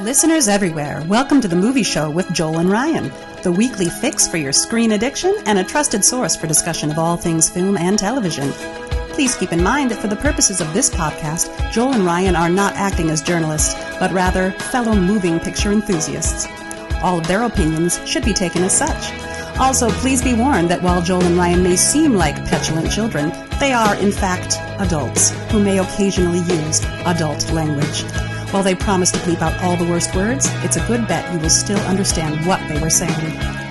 Listeners everywhere, welcome to the Movie Show with Joel and Ryan, the weekly fix for your screen addiction and a trusted source for discussion of all things film and television. Please keep in mind that for the purposes of this podcast, Joel and Ryan are not acting as journalists, but rather fellow moving picture enthusiasts. All of their opinions should be taken as such. Also, please be warned that while Joel and Ryan may seem like petulant children, they are, in fact, adults who may occasionally use adult language. While they promise to bleep out all the worst words, it's a good bet you will still understand what they were saying.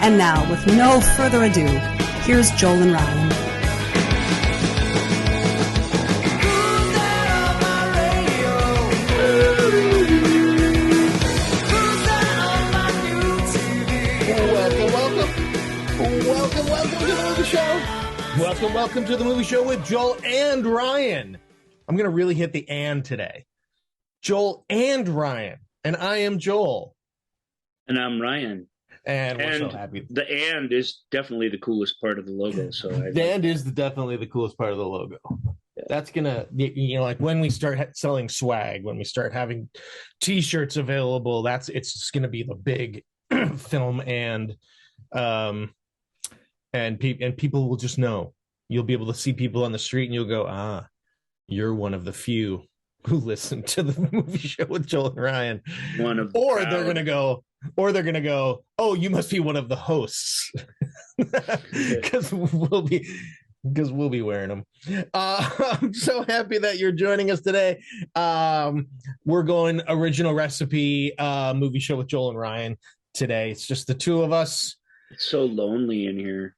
And now, with no further ado, here's Joel and Ryan. Welcome to the Movie Show with Joel and Ryan. I'm going to really hit the "and" today. Joel and Ryan. And I am Joel. And I'm Ryan. And we're so happy. The "and" is definitely the coolest part of the logo. So the "and" is definitely the coolest part of the logo. Yeah. That's going to, like when we start selling swag, when we start having t-shirts available, it's just going to be the big film and people will just know. You'll be able to see people on the street and you'll go, you're one of the few who listen to the Movie Show with Joel and Ryan. They're gonna go, oh, you must be one of the hosts. Because we'll be wearing them. I'm so happy that you're joining us today. We're going original recipe Movie Show with Joel and Ryan today. It's just the two of us. It's so lonely in here.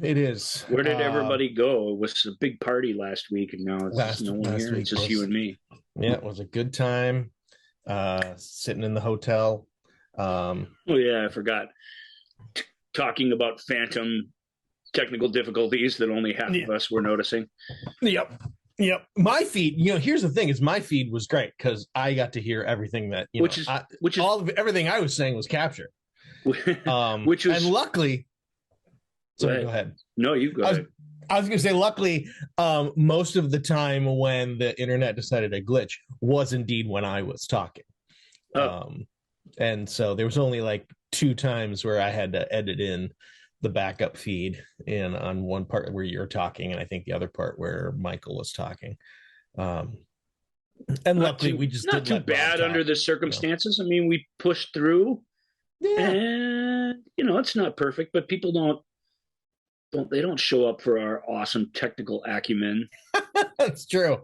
It is. Where did everybody go? It was a big party last week, and now it's no one here. It's just you and me. Yeah, it was a good time. Sitting in the hotel. Oh yeah, I forgot. Talking about phantom technical difficulties that only half of us were noticing. Yep. My feed. Here's the thing: is my feed was great because I got to hear everything that everything I was saying was captured. And luckily. Sorry, go ahead. No, you go ahead. I was going to say, luckily, most of the time when the internet decided to glitch was indeed when I was talking. And so there was only like 2 times where I had to edit in the backup feed in on one part where you're talking, and I think the other part where Michael was talking. And luckily, we just not too bad under the circumstances. I mean, we pushed through. Yeah. And, it's not perfect, but people don't show up for our awesome technical acumen. That's true.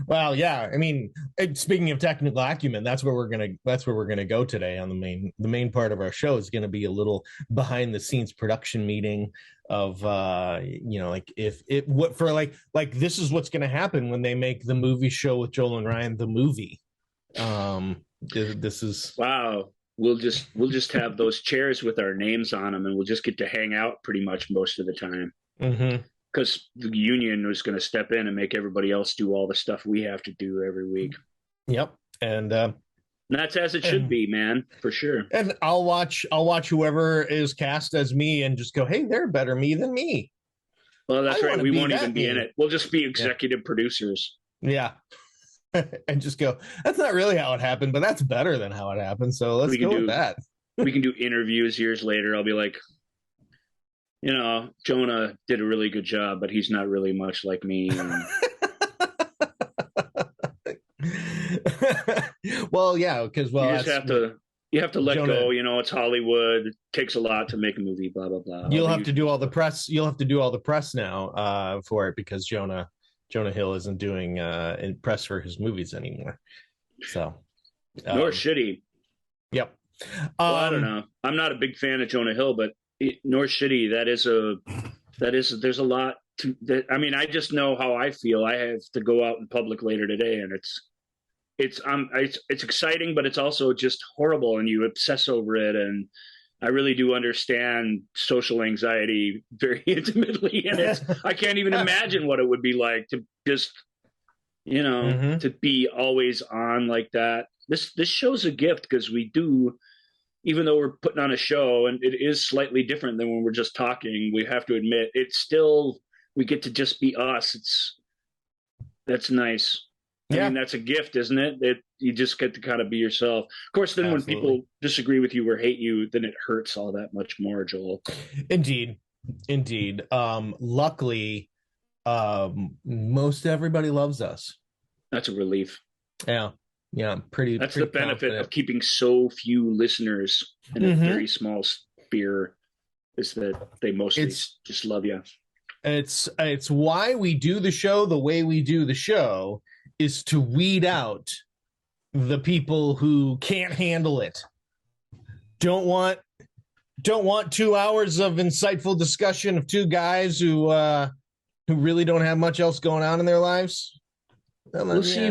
Well, yeah. I mean, speaking of technical acumen, that's where we're gonna go today. On the main part of our show is going to be a little behind the scenes production meeting of like this is what's going to happen when they make the Movie Show with Joel and Ryan the movie. This is wow. We'll just have those chairs with our names on them, and we'll just get to hang out pretty much most of the time. Because the union was going to step in and make everybody else do all the stuff we have to do every week. Yep, and that's as it should be, man, for sure. And I'll watch whoever is cast as me and just go, hey, they're better me than me. Well, that's right. We won't even be in it. We'll just be executive producers. Yeah. And just go, that's not really how it happened, but that's better than how it happened. So let's go with that. We can do interviews years later. I'll be like, Jonah did a really good job, but he's not really much like me. Well, yeah, because you have to let Jonah, go. It's Hollywood. It takes a lot to make a movie. Blah blah blah. You'll have to do all the press. You'll have to do all the press now for it because Jonah Hill isn't doing press for his movies anymore. So, nor should he. Yep. Well, I don't know. I'm not a big fan of Jonah Hill, but nor should he. There's a lot to that. I mean, I just know how I feel. I have to go out in public later today, and it's exciting, but it's also just horrible, and you obsess over it. And I really do understand social anxiety very intimately, and I can't even imagine what it would be like to just, to be always on like that. This show's a gift because we do, even though we're putting on a show, and it is slightly different than when we're just talking, we have to admit it's still, we get to just be us. That's nice. I mean, that's a gift, isn't it? You just get to kind of be yourself. Of course, then when people disagree with you or hate you, then it hurts all that much more, Joel. Indeed. Luckily, most everybody loves us. That's a relief. Yeah. That's pretty the benefit confident of keeping so few listeners in a very small sphere, is that they mostly just love you. It's why we do the show the way we do the show, is to weed out the people who can't handle it. Don't want 2 hours of insightful discussion of two guys who really don't have much else going on in their lives. We'll see.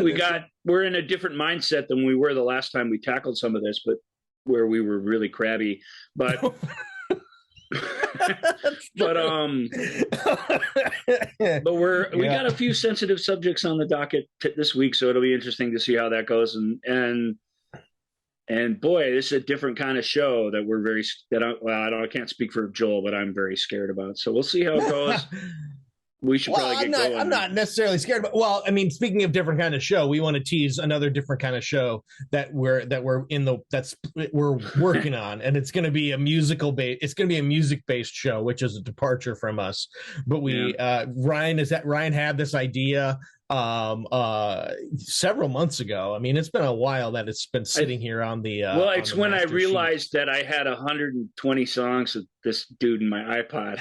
We're in a different mindset than we were the last time we tackled some of this, but where we were really crabby. But but we got a few sensitive subjects on the docket this week, so it'll be interesting to see how that goes. And boy, this is a different kind of show that I can't speak for Joel, but I'm very scared about. So we'll see how it goes. We should probably get going. I'm not necessarily scared, but speaking of different kind of show, we want to tease another different kind of show that we're working on, and it's going to be a musical it's going to be a music based show, which is a departure from us. But Ryan had this idea several months ago. I mean, it's been a while that it's been sitting here on the it's when I realized that I had 120 songs of this dude in my iPod.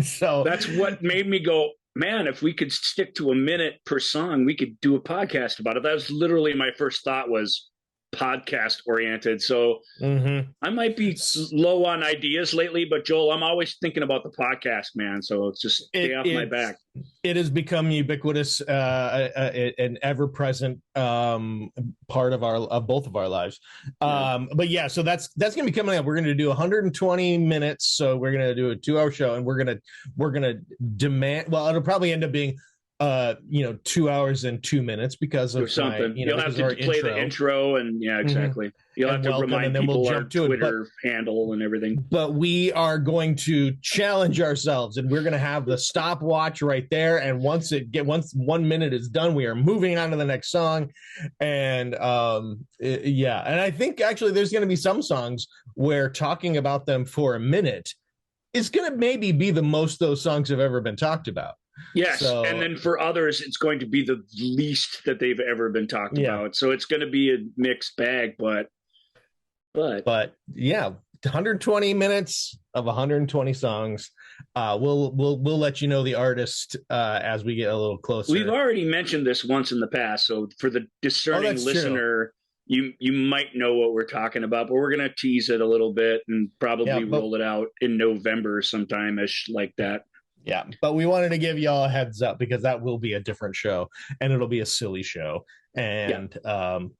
So that's what made me go, man, if we could stick to a minute per song, we could do a podcast about it. That was literally my first thought, was podcast oriented. So I might be low on ideas lately, but Joel, I'm always thinking about the podcast, man. So it's just stay off my back. It has become ubiquitous, an ever-present part of both of our lives. But yeah, so that's going to be coming up. We're going to do 120 minutes. So we're going to do a 2-hour show, and we're going to demand. Well, it'll probably end up being 2 hours and 2 minutes because of something. You'll have to play the intro, and exactly. You'll have to remind people our Twitter handle and everything. But we are going to challenge ourselves, and we're going to have the stopwatch right there. And once 1 minute is done, we are moving on to the next song. And and I think actually there's going to be some songs where talking about them for a minute is going to maybe be the most those songs have ever been talked about. Yes, and then for others, it's going to be the least that they've ever been talked about. So it's going to be a mixed bag, but yeah, 120 minutes of 120 songs. We'll let you know the artist as we get a little closer. We've already mentioned this once in the past, so for the discerning listener, you might know what we're talking about. But we're going to tease it a little bit and probably roll it out in November sometime-ish like that. Yeah, but we wanted to give y'all a heads up because that will be a different show, and it'll be a silly show, and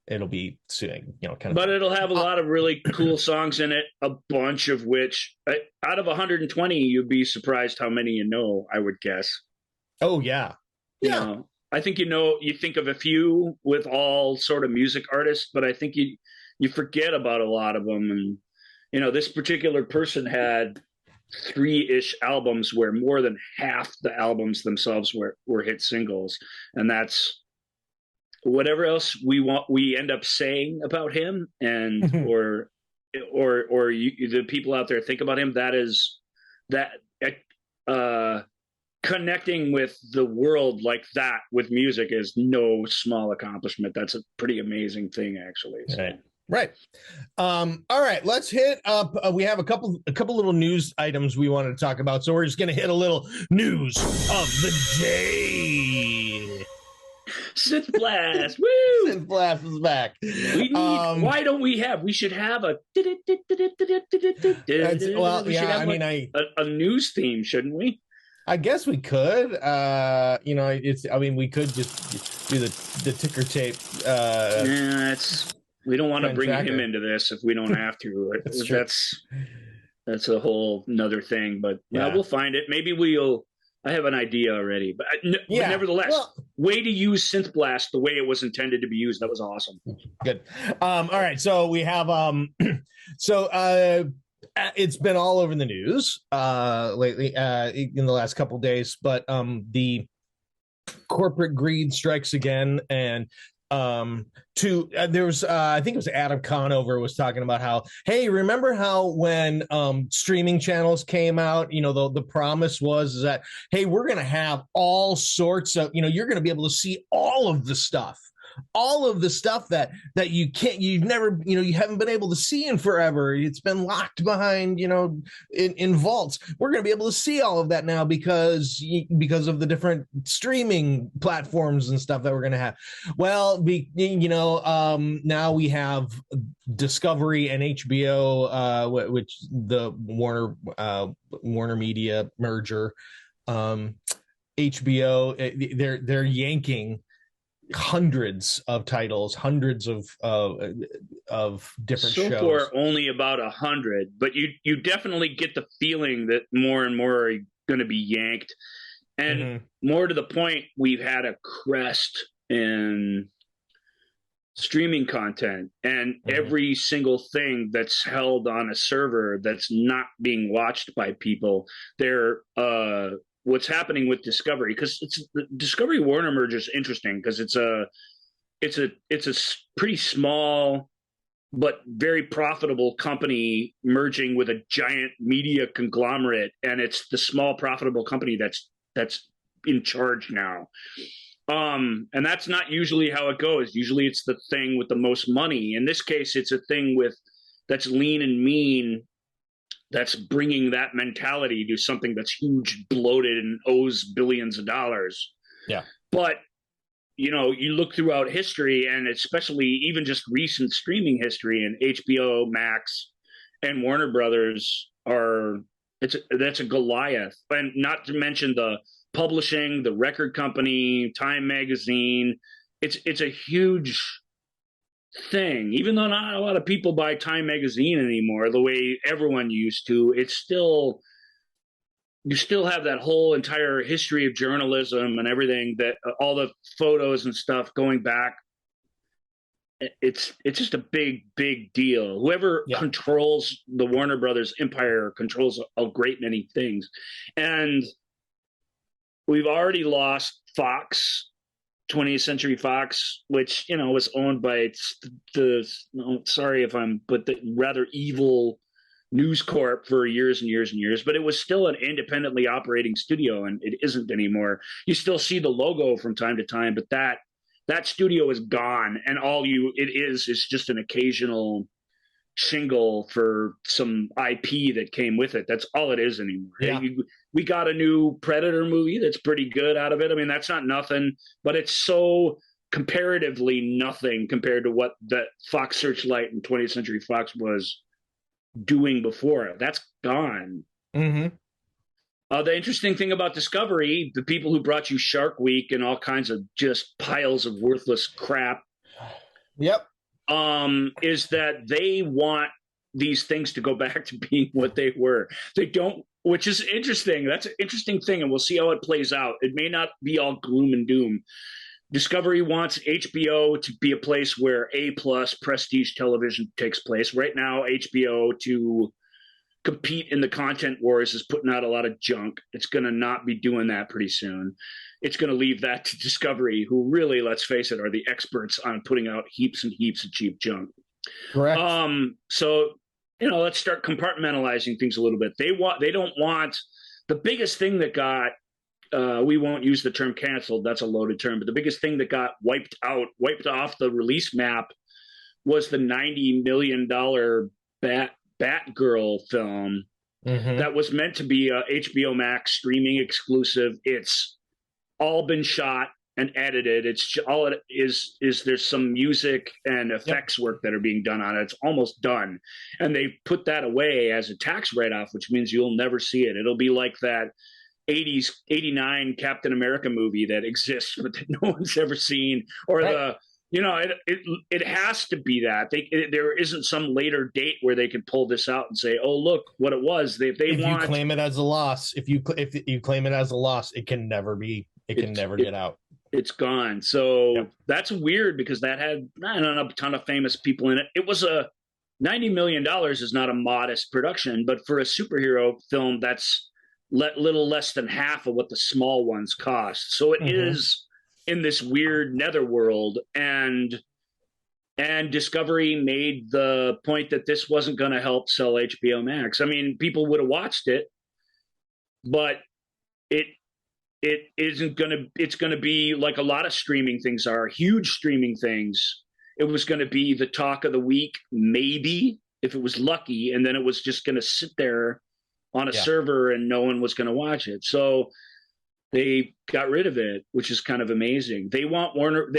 it'll be kind of. But it'll have a lot of really cool songs in it, a bunch of which, out of 120, you'd be surprised how many you know. I would guess. Oh yeah, I think you think of a few with all sort of music artists, but I think you forget about a lot of them, and this particular person had 3-ish albums where more than half the albums themselves were hit singles, and that's whatever else we end up saying about him, and or the people out there think about him. That is connecting with the world like that with music is no small accomplishment. That's a pretty amazing thing, actually. So. Right. All right, let's hit up. We have a couple little news items we wanted to talk about. So we're just going to hit a little news of the day. Synth Blast. Woo! Synth Blast is back. We need, why don't we have? We should have a. A news theme, shouldn't we? I guess we could. We could just do the ticker tape. We don't want to bring him into this if we don't have to. That's a whole nother thing. But we'll find it. Maybe I have an idea already. But nevertheless, way to use Synth Blast the way it was intended to be used. That was awesome. Good. All right. So we have it's been all over the news lately in the last couple of days. But the corporate greed strikes again. And there was I think it was Adam Conover was talking about how, hey, remember how when streaming channels came out, the promise was that, hey, we're gonna have all sorts of, you're gonna be able to see all of the stuff, that you've never, you haven't been able to see in forever. It's been locked behind, in vaults. We're going to be able to see all of that now because of the different streaming platforms and stuff that we're going to have. Well, now we have Discovery and HBO, which the Warner Media merger. HBO, they're yanking hundreds of titles, hundreds of different shows. So far, only about 100, but you definitely get the feeling that more and more are going to be yanked. And more to the point, we've had a crest in streaming content, and every single thing that's held on a server that's not being watched by people, they're what's happening with Discovery, because the Discovery Warner merger is interesting because it's a pretty small but very profitable company merging with a giant media conglomerate, and it's the small profitable company that's in charge now. And that's not usually how it goes. Usually it's the thing with the most money. In this case, it's a thing that's lean and mean, that's bringing that mentality to something that's huge, bloated, and owes billions of dollars. Yeah. But, you look throughout history, and especially even just recent streaming history, and HBO Max and Warner Brothers that's a Goliath. And not to mention the publishing, the record company, Time Magazine. It's a huge thing. Even though not a lot of people buy Time Magazine anymore the way everyone used to, you still have that whole entire history of journalism and everything, that all the photos and stuff going back. It's just a big deal. Whoever controls the Warner Brothers empire controls a great many things. And we've already lost Fox, 20th Century Fox, which, was owned by the rather evil News Corp for years and years and years, but it was still an independently operating studio, and it isn't anymore. You still see the logo from time to time, but that studio is gone, and it is just an occasional shingle for some IP that came with it. That's all it is anymore. Yeah. We got a new Predator movie that's pretty good out of it. I mean, that's not nothing, but it's so comparatively nothing compared to what that Fox Searchlight and 20th Century Fox was doing before. That's gone. The interesting thing about Discovery, the people who brought you Shark Week and all kinds of just piles of worthless crap, is that they want these things to go back to being what they were. They don't, which is interesting. That's an interesting thing, and we'll see how it plays out. It may not be all gloom and doom. Discovery wants HBO to be a place where A+ prestige television takes place. Right now, HBO, to compete in the content wars, is putting out a lot of junk. It's going to not be doing that pretty soon. It's going to leave that to Discovery, who really, let's face it, are the experts on putting out heaps and heaps of cheap junk. Correct. So, let's start compartmentalizing things a little bit. They don't want the biggest thing that got, we won't use the term canceled, that's a loaded term, but the biggest thing that got wiped off the release map was the $90 million Batgirl film that was meant to be a HBO Max streaming exclusive. It's all been shot and edited. It's all it is there's some music and effects work that are being done on it. It's almost done. And they put that away as a tax write-off, which means you'll never see it. It'll be like that 80s, 89 Captain America movie that exists, but that no one's ever seen, or it has to be that there isn't some later date where they can pull this out and say, "Oh, look what it was." If you claim it as a loss, if you claim it as a loss, it can never be. It can never get out. It's gone. So that's weird, because that had a ton of famous people in it. It was $90 million is not a modest production, but for a superhero film, that's little less than half of what the small ones cost. So it is in this weird netherworld, and Discovery made the point that this wasn't going to help sell HBO Max. I mean, people would have watched it, but it isn't going to, it's going to be like a lot of streaming things are, huge streaming things. It was going to be the talk of the week, maybe, if it was lucky, and then it was just going to sit there on a server and no one was going to watch it. So they got rid of it, which is kind of amazing. They want Warner.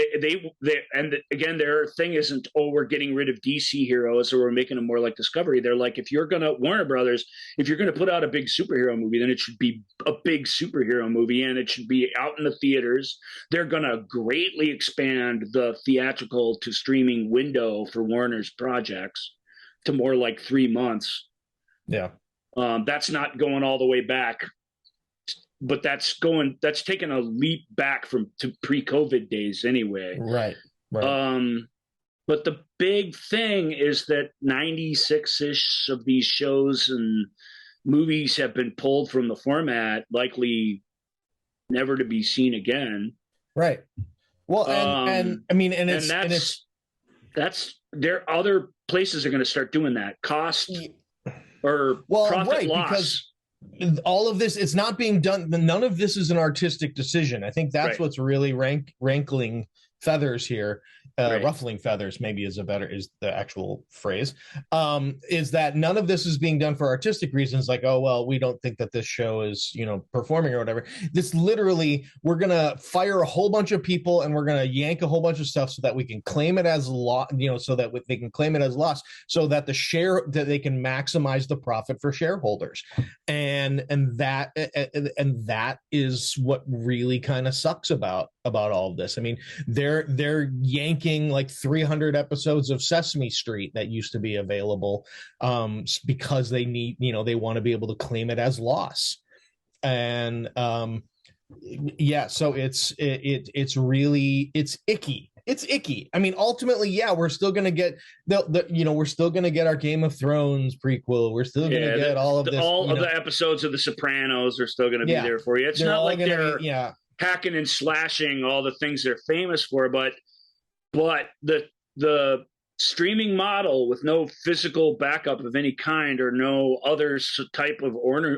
And again, their thing isn't, oh, we're getting rid of DC heroes or we're making them more like Discovery. They're like, if you're going to, Warner Brothers, if you're going to put out a big superhero movie, then it should be a big superhero movie and it should be out in the theaters. They're going to greatly expand the theatrical to streaming window for Warner's projects to more like 3 months. Yeah. That's not going all the way back, but that's taken a leap back to pre-COVID days anyway. Right. But the big thing is that 96-ish of these shows and movies have been pulled from the format, likely never to be seen again. Right. Well, and I mean, and that's there. Other places are going to start doing that. Cost or profit loss. Because all of this, it's not being done. None of this is an artistic decision. I think that's what's really rankling feathers here. Ruffling feathers maybe is the actual phrase, is that none of this is being done for artistic reasons, like, oh, well, we don't think that this show is, performing or whatever. This literally, we're going to fire a whole bunch of people and we're going to yank a whole bunch of stuff so that we can claim it as so that they can claim it as loss, so that that they can maximize the profit for shareholders. And that is what really kind of sucks about all of this. I mean, they're yanking like 300 episodes of Sesame Street that used to be available because they need, they want to be able to claim it as loss. And so it's really icky. It's icky. I mean, ultimately, we're still going to get we're still going to get our Game of Thrones prequel. We're still going to get all of this. All of the episodes of The Sopranos are still going to be there for you. It's not like they're hacking and slashing all the things they're famous for, but the streaming model with no physical backup of any kind or no other type of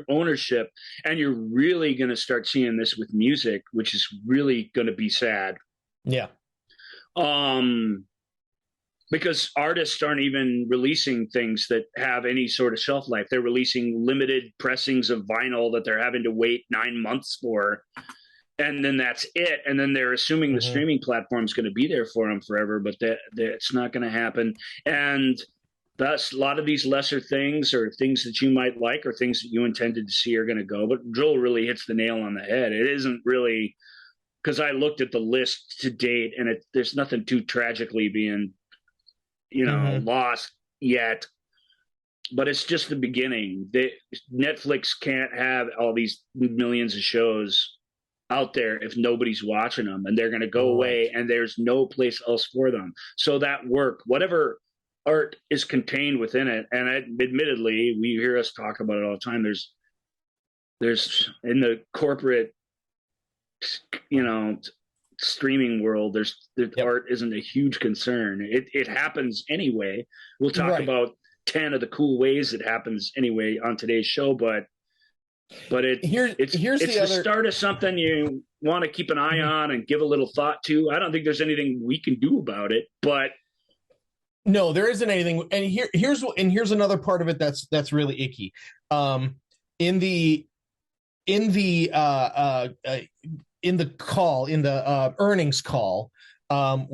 ownership, and you're really going to start seeing this with music, which is really going to be sad. Yeah. Because artists aren't even releasing things that have any sort of shelf life. They're releasing limited pressings of vinyl that they're having to wait 9 months for. And then that's it. And then they're assuming the streaming platform is going to be there for them forever, but it's not going to happen. And thus, a lot of these lesser things or things that you might like or things that you intended to see are going to go. But Joel really hits the nail on the head. It isn't really, because I looked at the list to date, and there's nothing too tragically being, lost yet. But it's just the beginning. Netflix can't have all these millions of shows out there if nobody's watching them, and they're going to go away and there's no place else for them. So that work, whatever art is contained within it, and admittedly, we hear us talk about it all the time. There's in the corporate, streaming world, art isn't a huge concern. It happens anyway. We'll talk about 10 of the cool ways it happens anyway on today's show, but it's the start of something you want to keep an eye on and give a little thought to. I don't think there's anything we can do about it, but no, there isn't anything. And here's another part of it that's really icky. In the earnings call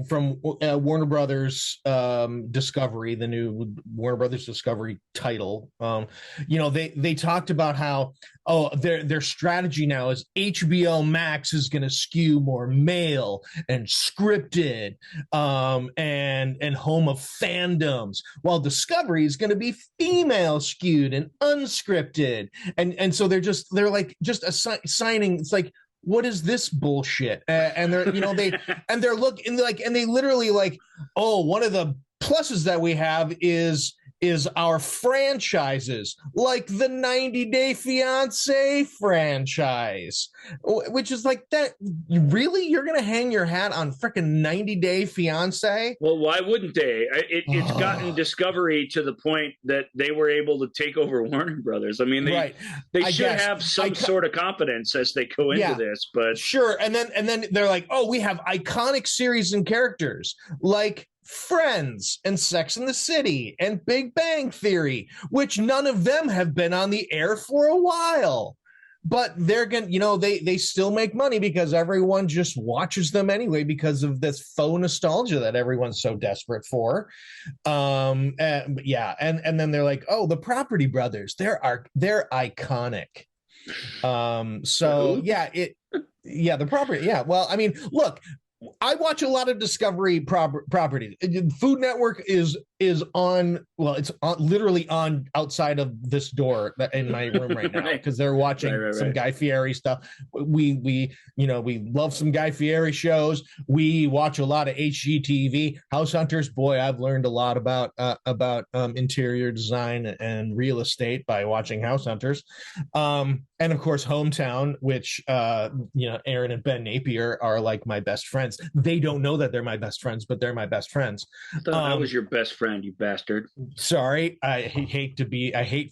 from Warner Brothers Discovery, the new Warner Brothers Discovery title, they talked about how their strategy now is HBO Max is going to skew more male and scripted and home of fandoms, while Discovery is going to be female skewed and unscripted, and so they're assigning. It's like, what is this bullshit? And they're, they literally like, oh, one of the pluses that we have is is our franchises, like the 90 Day Fiancé franchise, which is like that. You're going to hang your hat on frickin' 90 Day Fiancé? Well, why wouldn't they? It's gotten Discovery to the point that they were able to take over Warner Brothers. I mean, they should have some sort of confidence as they go into this, but sure. And then they're like, oh, we have iconic series and characters like Friends and Sex and the City and Big Bang Theory, which none of them have been on the air for a while. But they're going to, they still make money because everyone just watches them anyway because of this faux nostalgia that everyone's so desperate for. And then they're like, oh, the Property Brothers, they're iconic. The Property. Yeah. Well, I mean, look, I watch a lot of Discovery properties. Food Network is on. Well, it's literally on outside of this door in my room right now because they're watching some Guy Fieri stuff. We love some Guy Fieri shows. We watch a lot of HGTV. House Hunters. Boy, I've learned a lot about interior design and real estate by watching House Hunters. And of course, Hometown, which Aaron and Ben Napier are like my best friends. They don't know that they're my best friends, but they're my best friends. I thought I was your best friend, you bastard. Sorry, I hate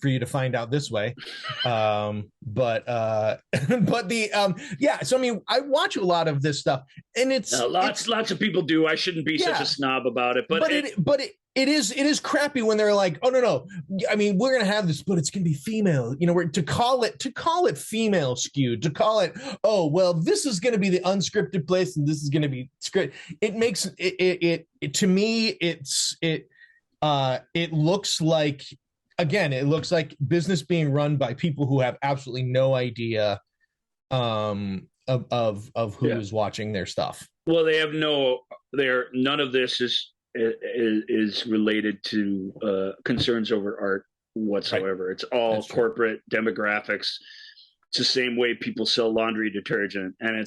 for you to find out this way. So I mean, I watch a lot of this stuff, and it's lots of people do. I shouldn't be such a snob about it, but it is crappy when they're like, oh no, I mean, we're gonna have this, but it's gonna be female. To call it female skewed, to call it, oh well, this is gonna be the unscripted place and this is gonna be scripted. It makes it to me, it looks like, again, it looks like business being run by people who have absolutely no idea of who is watching their stuff. Well, none of this is related to concerns over art whatsoever. Right. It's all corporate demographics. It's the same way people sell laundry detergent, and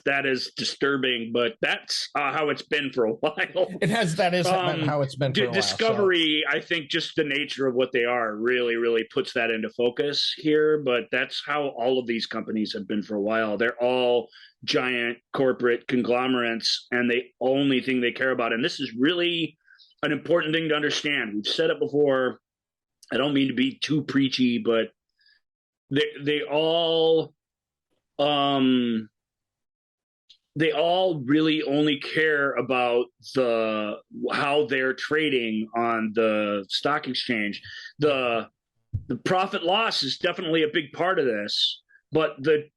that is disturbing. But that's how it's been for a while. That is how it's been for a while. Discovery, so. I think, just the nature of what they are really, really puts that into focus here. But that's how all of these companies have been for a while. They're all giant corporate conglomerates, and the only thing they care about, and this is really an important thing to understand. We've said it before. I don't mean to be too preachy, but they all really only care about how they're trading on the stock exchange. The profit loss is definitely a big part of this, but the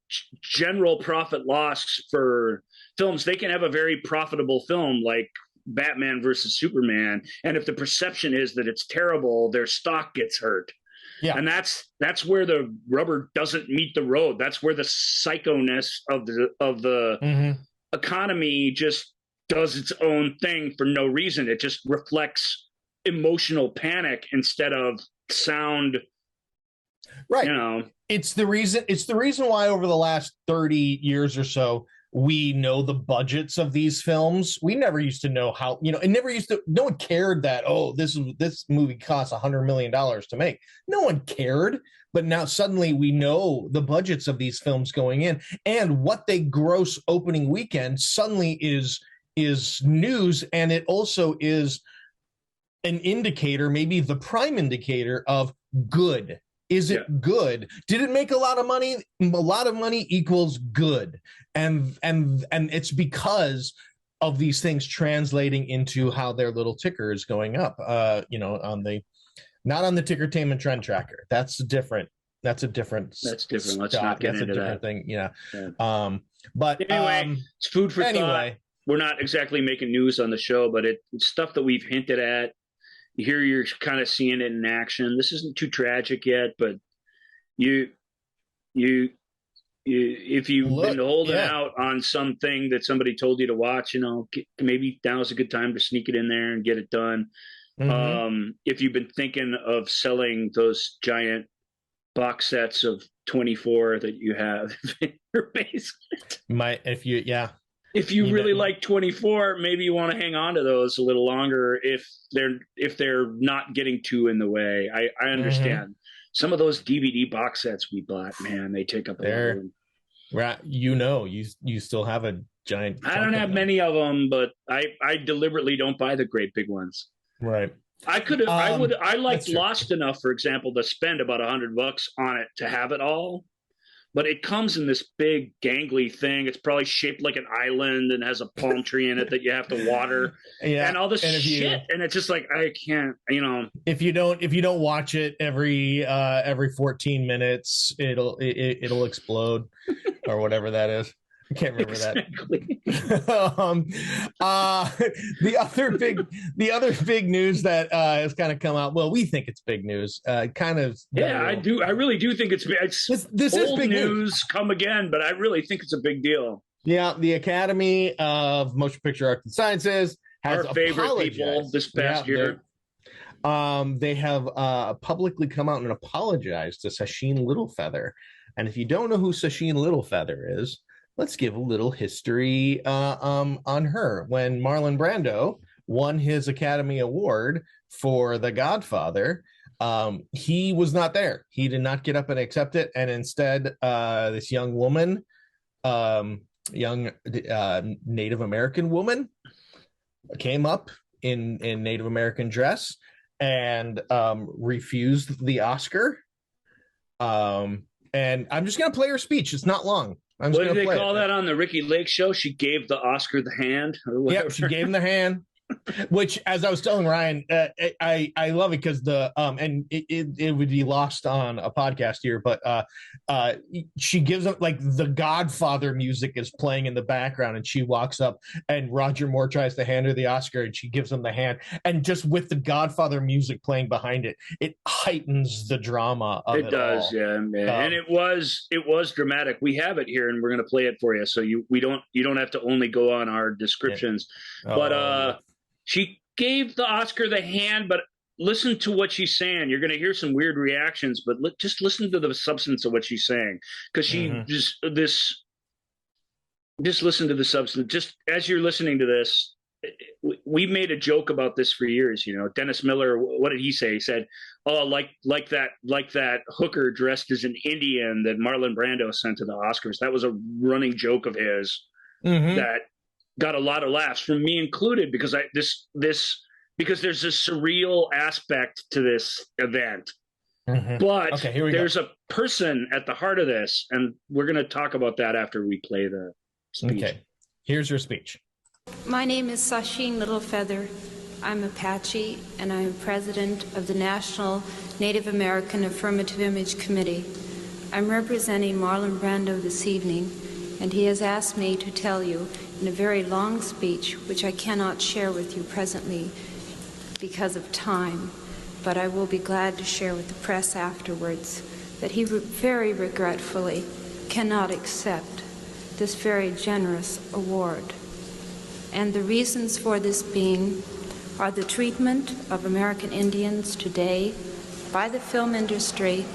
general profit loss for films, they can have a very profitable film like Batman versus Superman, and if the perception is that it's terrible, their stock gets hurt. Yeah. And that's where the rubber doesn't meet the road. That's where the psychoness of the economy just does its own thing for no reason. It just reflects emotional panic instead of sound. Right. It's the reason why over the last 30 years or so, we know the budgets of these films. We never used to know how, no one cared that, oh, this movie costs $100 million to make. No one cared. But now suddenly we know the budgets of these films going in, and what they gross opening weekend suddenly is news. And it also is an indicator, maybe the prime indicator of good. Is it good? Did it make a lot of money? A lot of money equals good. And it's because of these things translating into how their little ticker is going up, not on the Tickertainment Trend Tracker. That's different. That's different. Let's not get into that thing. Yeah. But anyway, it's food for thought. We're not exactly making news on the show, but it's stuff that we've hinted at. Here you're kind of seeing it in action. This isn't too tragic yet, but if you've been holding out on something that somebody told you to watch, maybe now's a good time to sneak it in there and get it done. Mm-hmm. If you've been thinking of selling those giant box sets of 24 that you have in your basement, If you really like 24, maybe you want to hang on to those a little longer if they're not getting too in the way. I understand. Some of those DVD box sets we bought, man, they take up a lot of room. Right, you still have a giant. I don't have many of them, but I deliberately don't buy the great big ones. Right. I liked Lost enough, for example, to spend about $100 on it to have it all. But it comes in this big gangly thing. It's probably shaped like an island and has a palm tree in it that you have to water, and all this shit. And it's just like, I can't, If you don't watch it every 14 minutes, it'll explode, or whatever that is. I can't remember exactly. that. The other big news that has kind of come out. Well, we think it's big news. Kind of. I do. I really do think it's big. This is big news. Come again, but I really think it's a big deal. Yeah, the Academy of Motion Picture Arts and Sciences has our favorite people this past year. They have publicly come out and apologized to Sacheen Littlefeather. And if you don't know who Sacheen Littlefeather is, let's give a little history on her. When Marlon Brando won his Academy Award for The Godfather, he was not there. He did not get up and accept it. And instead, this young woman, young Native American woman, came up in Native American dress and refused the Oscar. And I'm just going to play her speech. It's not long. What did they call that on the Ricky Lake show? She gave the Oscar the hand? Yeah, she gave him the hand. Which, as I was telling Ryan, I love it because and it would be lost on a podcast here, but she gives him, like, the Godfather music is playing in the background, and she walks up, and Roger Moore tries to hand her the Oscar, and she gives him the hand, and just with the Godfather music playing behind it, it heightens the drama of it. It does, all. Yeah, man. And it was dramatic. We have it here, and we're going to play it for you, so you don't have to only go on our descriptions, but. She gave the Oscar the hand, but listen to what she's saying. You're going to hear some weird reactions, but just listen to the substance of what she's saying. Because she just listen to the substance. Just as you're listening to this, we made a joke about this for years. Dennis Miller, what did he say? He said, "Oh, like that hooker dressed as an Indian that Marlon Brando sent to the Oscars." That was a running joke of his that got a lot of laughs, from me included, because because there's a surreal aspect to this event. But there's a person at the heart of this, and we're going to talk about that after we play the speech. Okay, here's your speech. My name is Sacheen Littlefeather. I'm Apache, and I'm president of the National Native American Affirmative Image Committee. I'm representing Marlon Brando this evening, and he has asked me to tell you in a very long speech, which I cannot share with you presently because of time, but I will be glad to share with the press afterwards, that he very regretfully cannot accept this very generous award. And the reasons for this being are the treatment of American Indians today by the film industry,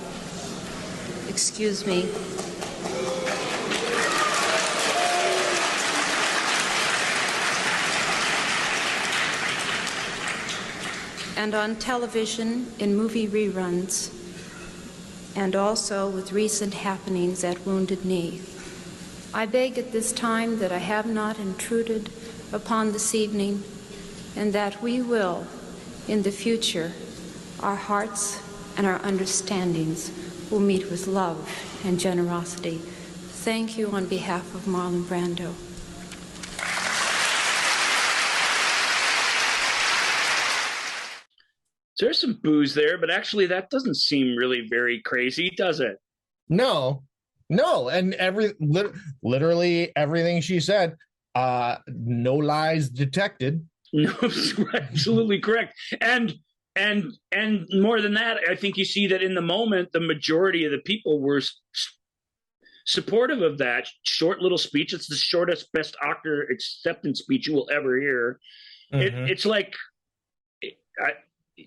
and on television in movie reruns, and also with recent happenings at Wounded Knee. I beg at this time that I have not intruded upon this evening, and that we will, in the future, our hearts and our understandings will meet with love and generosity. Thank you on behalf of Marlon Brando. There's some booze there, but actually that doesn't seem really very crazy, does it? No. And literally everything she said, no lies detected. No, absolutely correct. And more than that, I think you see that in the moment, the majority of the people were supportive of that short little speech. It's the shortest Best Actor acceptance speech you will ever hear. It's like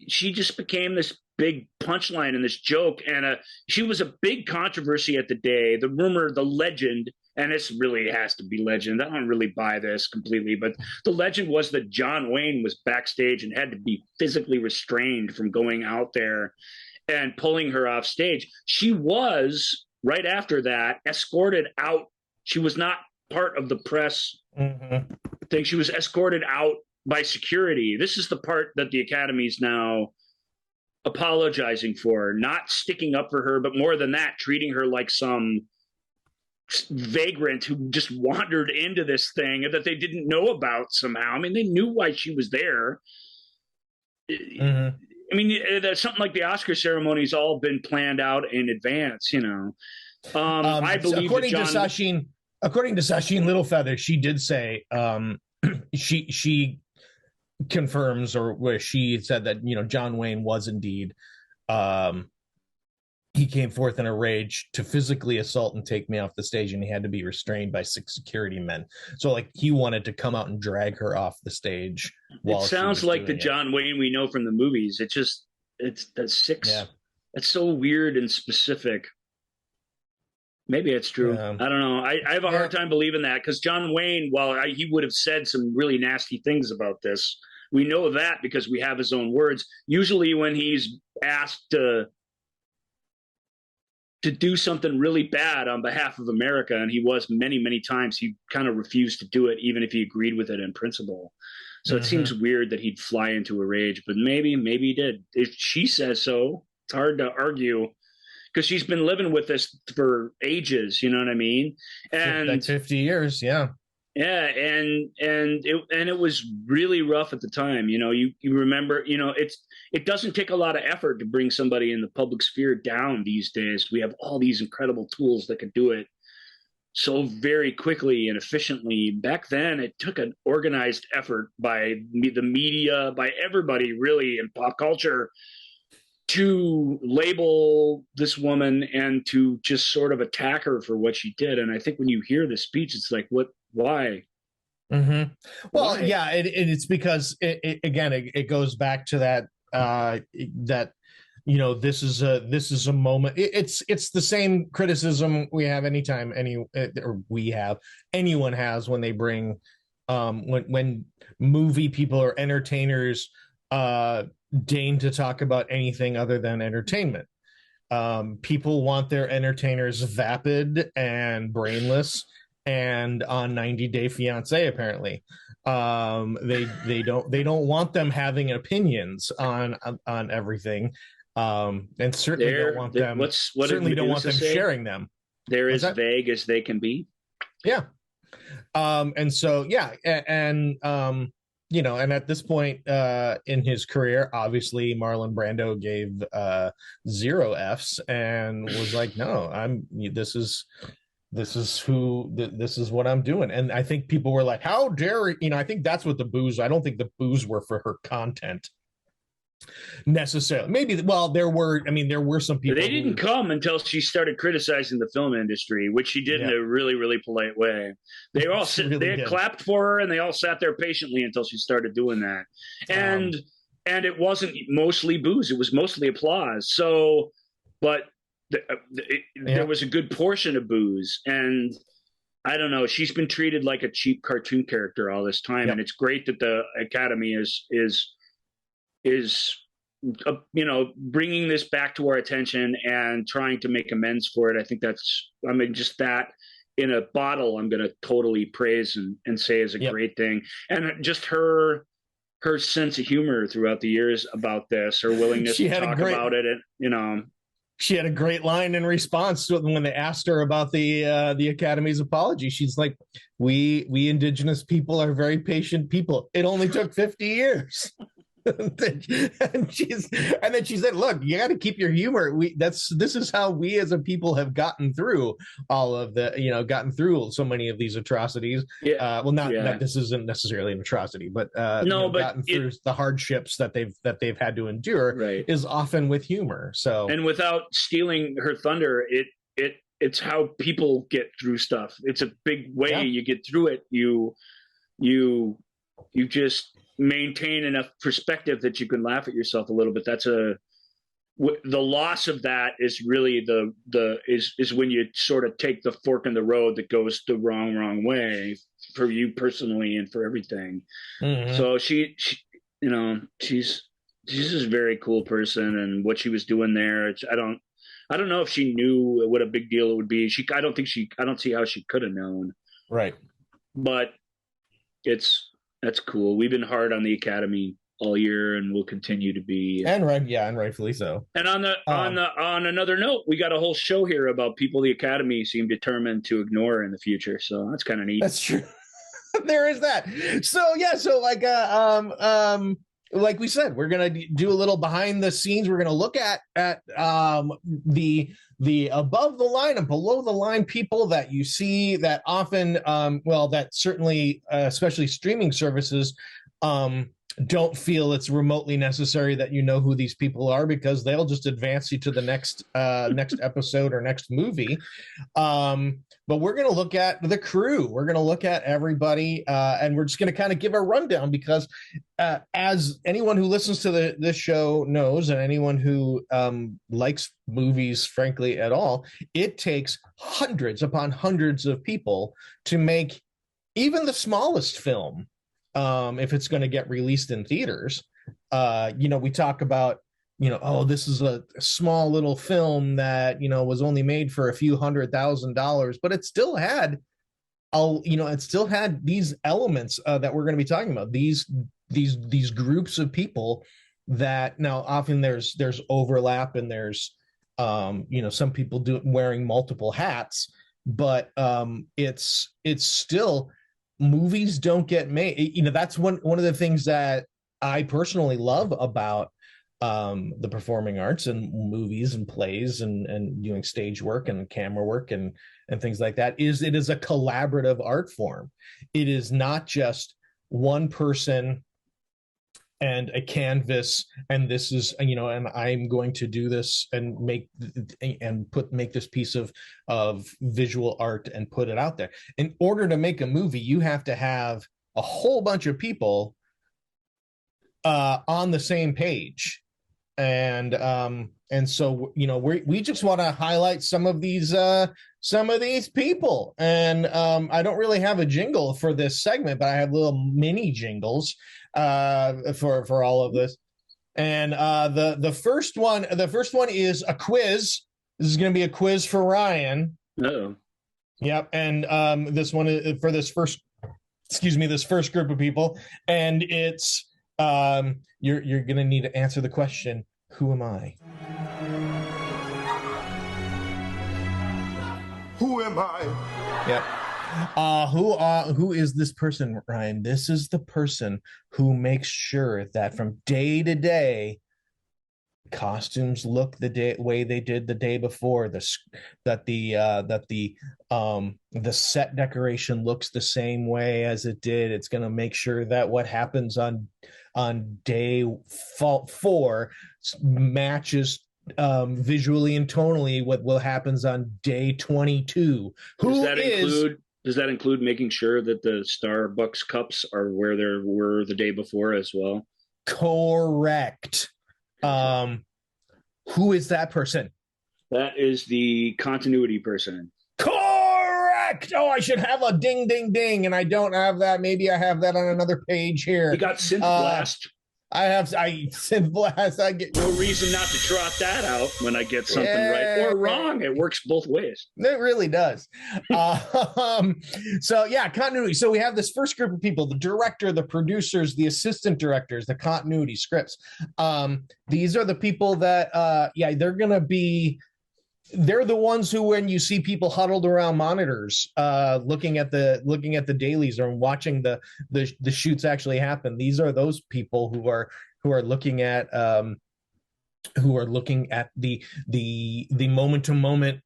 she just became this big punchline in this joke, and she was a big controversy at the day. The rumor, the legend, and this really has to be legend. I don't really buy this completely, but the legend was that John Wayne was backstage and had to be physically restrained from going out there and pulling her off stage. She was, right after that, escorted out. She was not part of the press thing. She was escorted out by security. This is the part that the Academy's now apologizing for, not sticking up for her, but more than that, treating her like some vagrant who just wandered into this thing that they didn't know about somehow. I mean, they knew why she was there. I mean, something like the Oscar ceremony's all been planned out in advance, you know. I believe according to Sasheen Littlefeather, she did say she confirms, or where she said that, you know, John Wayne was indeed he came forth in a rage to physically assault and take me off the stage, and he had to be restrained by 6 security men. So like he wanted to come out and drag her off the stage. It sounds like the John Wayne we know from the movies. It's that's 6. Yeah. That's so weird and specific. Maybe it's true. I don't know. I have a hard time believing that, because John Wayne, while he would have said some really nasty things about this, we know that because we have his own words. Usually when he's asked to do something really bad on behalf of America, and he was many, many times, he kind of refused to do it, even if he agreed with it in principle. So it seems weird that he'd fly into a rage, but maybe he did. If she says so, it's hard to argue, because she's been living with this for ages, you know what I mean? And like 50 years, yeah. Yeah, and it was really rough at the time. You know, you remember, you know, it doesn't take a lot of effort to bring somebody in the public sphere down these days. We have all these incredible tools that could do it so very quickly and efficiently. Back then, it took an organized effort by the media, by everybody really in pop culture, to label this woman and to just sort of attack her for what she did. And I think when you hear the speech, it's like, what? Why? Well, why? Yeah, it's because it goes back to that that, you know, this is a moment. It's the same criticism we have anytime anyone has when they bring when movie people or entertainers deign to talk about anything other than entertainment. People want their entertainers vapid and brainless and on 90 Day Fiance, apparently. They don't want them having opinions on everything, and certainly don't want them sharing them. They're as vague as they can be. Yeah. And so you know, and at this point in his career, obviously Marlon Brando gave 0 Fs and was like, no, this is what I'm doing. And I think people were like, how dare, you know, I think that's what the boos, I don't think the boos were for her content necessarily. Maybe, well, there were some people. They didn't come until she started criticizing the film industry, which she did in a really, really polite way. They all they clapped for her, and they all sat there patiently until she started doing that. And it wasn't mostly boos; it was mostly applause. So, but there was a good portion of boos, and I don't know. She's been treated like a cheap cartoon character all this time, and it's great that the Academy is you know, bringing this back to our attention and trying to make amends for it. I think just that in a bottle, I'm going to totally praise and say is a great thing. And just her sense of humor throughout the years about this, her willingness to talk about it, and, you know. She had a great line in response to it when they asked her about the Academy's apology. She's like, we Indigenous people are very patient people. It only took 50 years. and then she said, look, you got to keep your humor. This is how we as a people have gotten through gotten through so many of these atrocities. That this isn't necessarily an atrocity, but gotten through the hardships that they've had to endure is often with humor. So, and without stealing her thunder, it's how people get through stuff. It's a big way you get through it. You just maintain enough perspective that you can laugh at yourself a little bit. That's the loss of that is really is when you sort of take the fork in the road that goes the wrong way for you personally and for everything. Mm-hmm. So she you know, she's just a very cool person, and what she was doing there, I don't know if she knew what a big deal it would be. I don't see how she could have known. Right. But that's cool. We've been hard on the Academy all year, and we'll continue to be. And rightfully so. And on another note, we got a whole show here about people the Academy seem determined to ignore in the future. So that's kind of neat. That's true. There is that. So like we said, we're gonna do a little behind the scenes. We're gonna look at the above the line and below the line people that you see that often, that certainly, especially streaming services, don't feel it's remotely necessary that you know who these people are, because they'll just advance you to the next episode or next movie. But we're going to look at the crew. We're going to look at everybody, and we're just going to kind of give a rundown, because as anyone who listens to this show knows, and anyone who likes movies, frankly, at all, it takes hundreds upon hundreds of people to make even the smallest film. If it's going to get released in theaters, we talk about, this is a small little film that, was only made for a few $100,000, but it still had, these elements that we're going to be talking about, these groups of people that now often there's overlap, and there's, some people wearing multiple hats, but it's still, movies don't get made. That's one of the things that I personally love about the performing arts and movies and plays and doing stage work and camera work and things like that, is it is a collaborative art form. It is not just one person and a canvas, and this is, and I'm going to do this and make this piece of visual art and put it out there. In order to make a movie, you have to have a whole bunch of people on the same page, and so we just want to highlight some of these people, and I don't really have a jingle for this segment, but I have little mini jingles for all of this. And the first one is a quiz. This is going to be a quiz for Ryan. Uh-oh. Yep. And this one is for this first group of people, and it's you're going to need to answer the question, who am I? Who am I? Yep. Who is this person, Ryan? This is the person who makes sure that from day to day, costumes look the way they did the day before. That the set decoration looks the same way as it did. It's going to make sure that what happens on day 4 matches visually and tonally what happens on day 22. Does that include making sure that the Starbucks cups are where they were the day before as well? Correct. Who is that person? That is the continuity person. Correct. Oh, I should have a ding, ding, ding, and I don't have that. Maybe I have that on another page here. You got Synth Blast. I Synth Blast. I get no reason not to trot that out when I get something right or wrong. It works both ways. It really does. So yeah, continuity. So we have this first group of people: the director, the producers, the assistant directors, the continuity scripts. These are the people that they're the ones who, when you see people huddled around monitors, looking at the dailies or watching the shoots actually happen, these are those people who are looking at the moment to moment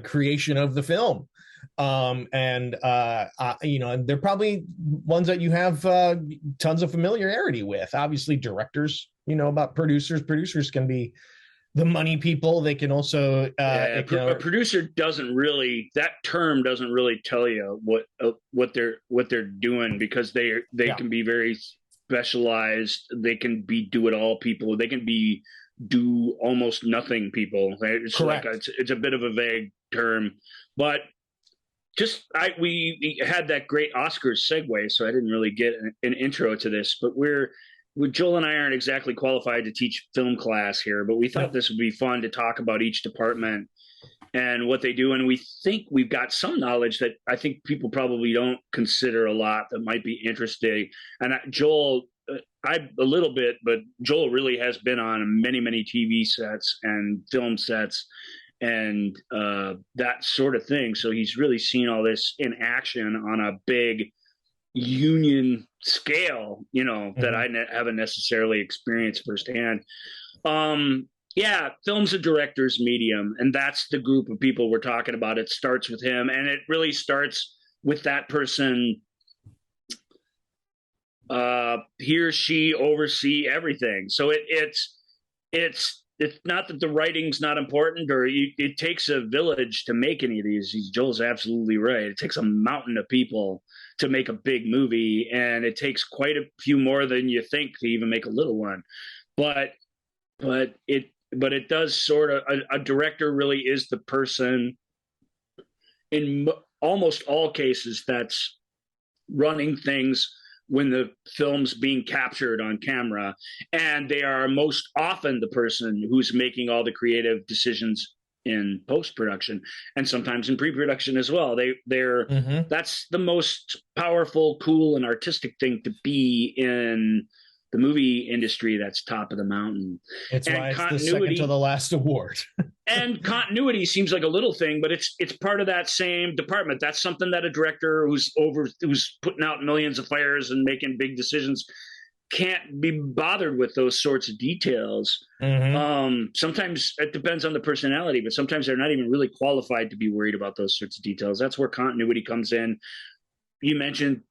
creation of the film. And they're probably ones that you have tons of familiarity with. Obviously, directors, about producers. Producers can be the money people. They can also a producer that term doesn't really tell you what they're doing, because they can be very specialized. They can be do-it-all people. They can be do almost nothing people. It's Correct. like it's a bit of a vague term, but we had that great Oscars segue, so I didn't really get an intro to this. But Joel and I aren't exactly qualified to teach film class here, but we thought this would be fun to talk about each department and what they do. And we think we've got some knowledge that I think people probably don't consider a lot that might be interesting. And Joel, a little bit, but Joel really has been on many, many TV sets and film sets and that sort of thing. So he's really seen all this in action on a big union scale, that I haven't necessarily experienced firsthand. Film's a director's medium, and that's the group of people we're talking about. It starts with him, and it really starts with that person. He or she oversee everything. So it's not that the writing's not important, or it takes a village to make any of these. Joel's absolutely right. It takes a mountain of people to make a big movie, and it takes quite a few more than you think to even make a little one. But it does sort of, a director really is the person in almost all cases that's running things when the film's being captured on camera, and they are most often the person who's making all the creative decisions in post-production and sometimes in pre-production as well. That's the most powerful, cool, and artistic thing to be in the movie industry. That's top of the mountain. It's why it's the second to the last award. And continuity seems like a little thing, but it's part of that same department. That's something that a director who's putting out millions of fires and making big decisions can't be bothered with those sorts of details. Sometimes it depends on the personality, but sometimes they're not even really qualified to be worried about those sorts of details. That's where continuity comes in. You mentioned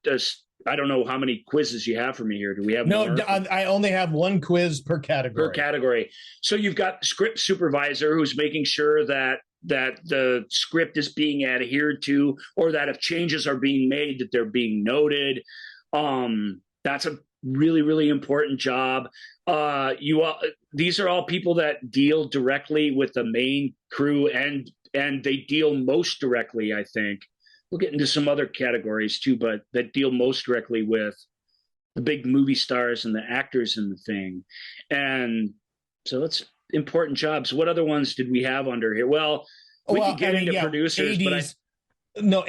I don't know how many quizzes you have for me here. Do we have more? I only have one quiz per category. So you've got script supervisor who's making sure that the script is being adhered to, or that if changes are being made, that they're being noted. That's a really, really important job. These are all people that deal directly with the main crew, and they deal most directly, I think. We'll get into some other categories too, but that deal most directly with the big movie stars and the actors in the thing. And so it's important jobs. What other ones did we have under here? Well, we could get into producers, ADs, but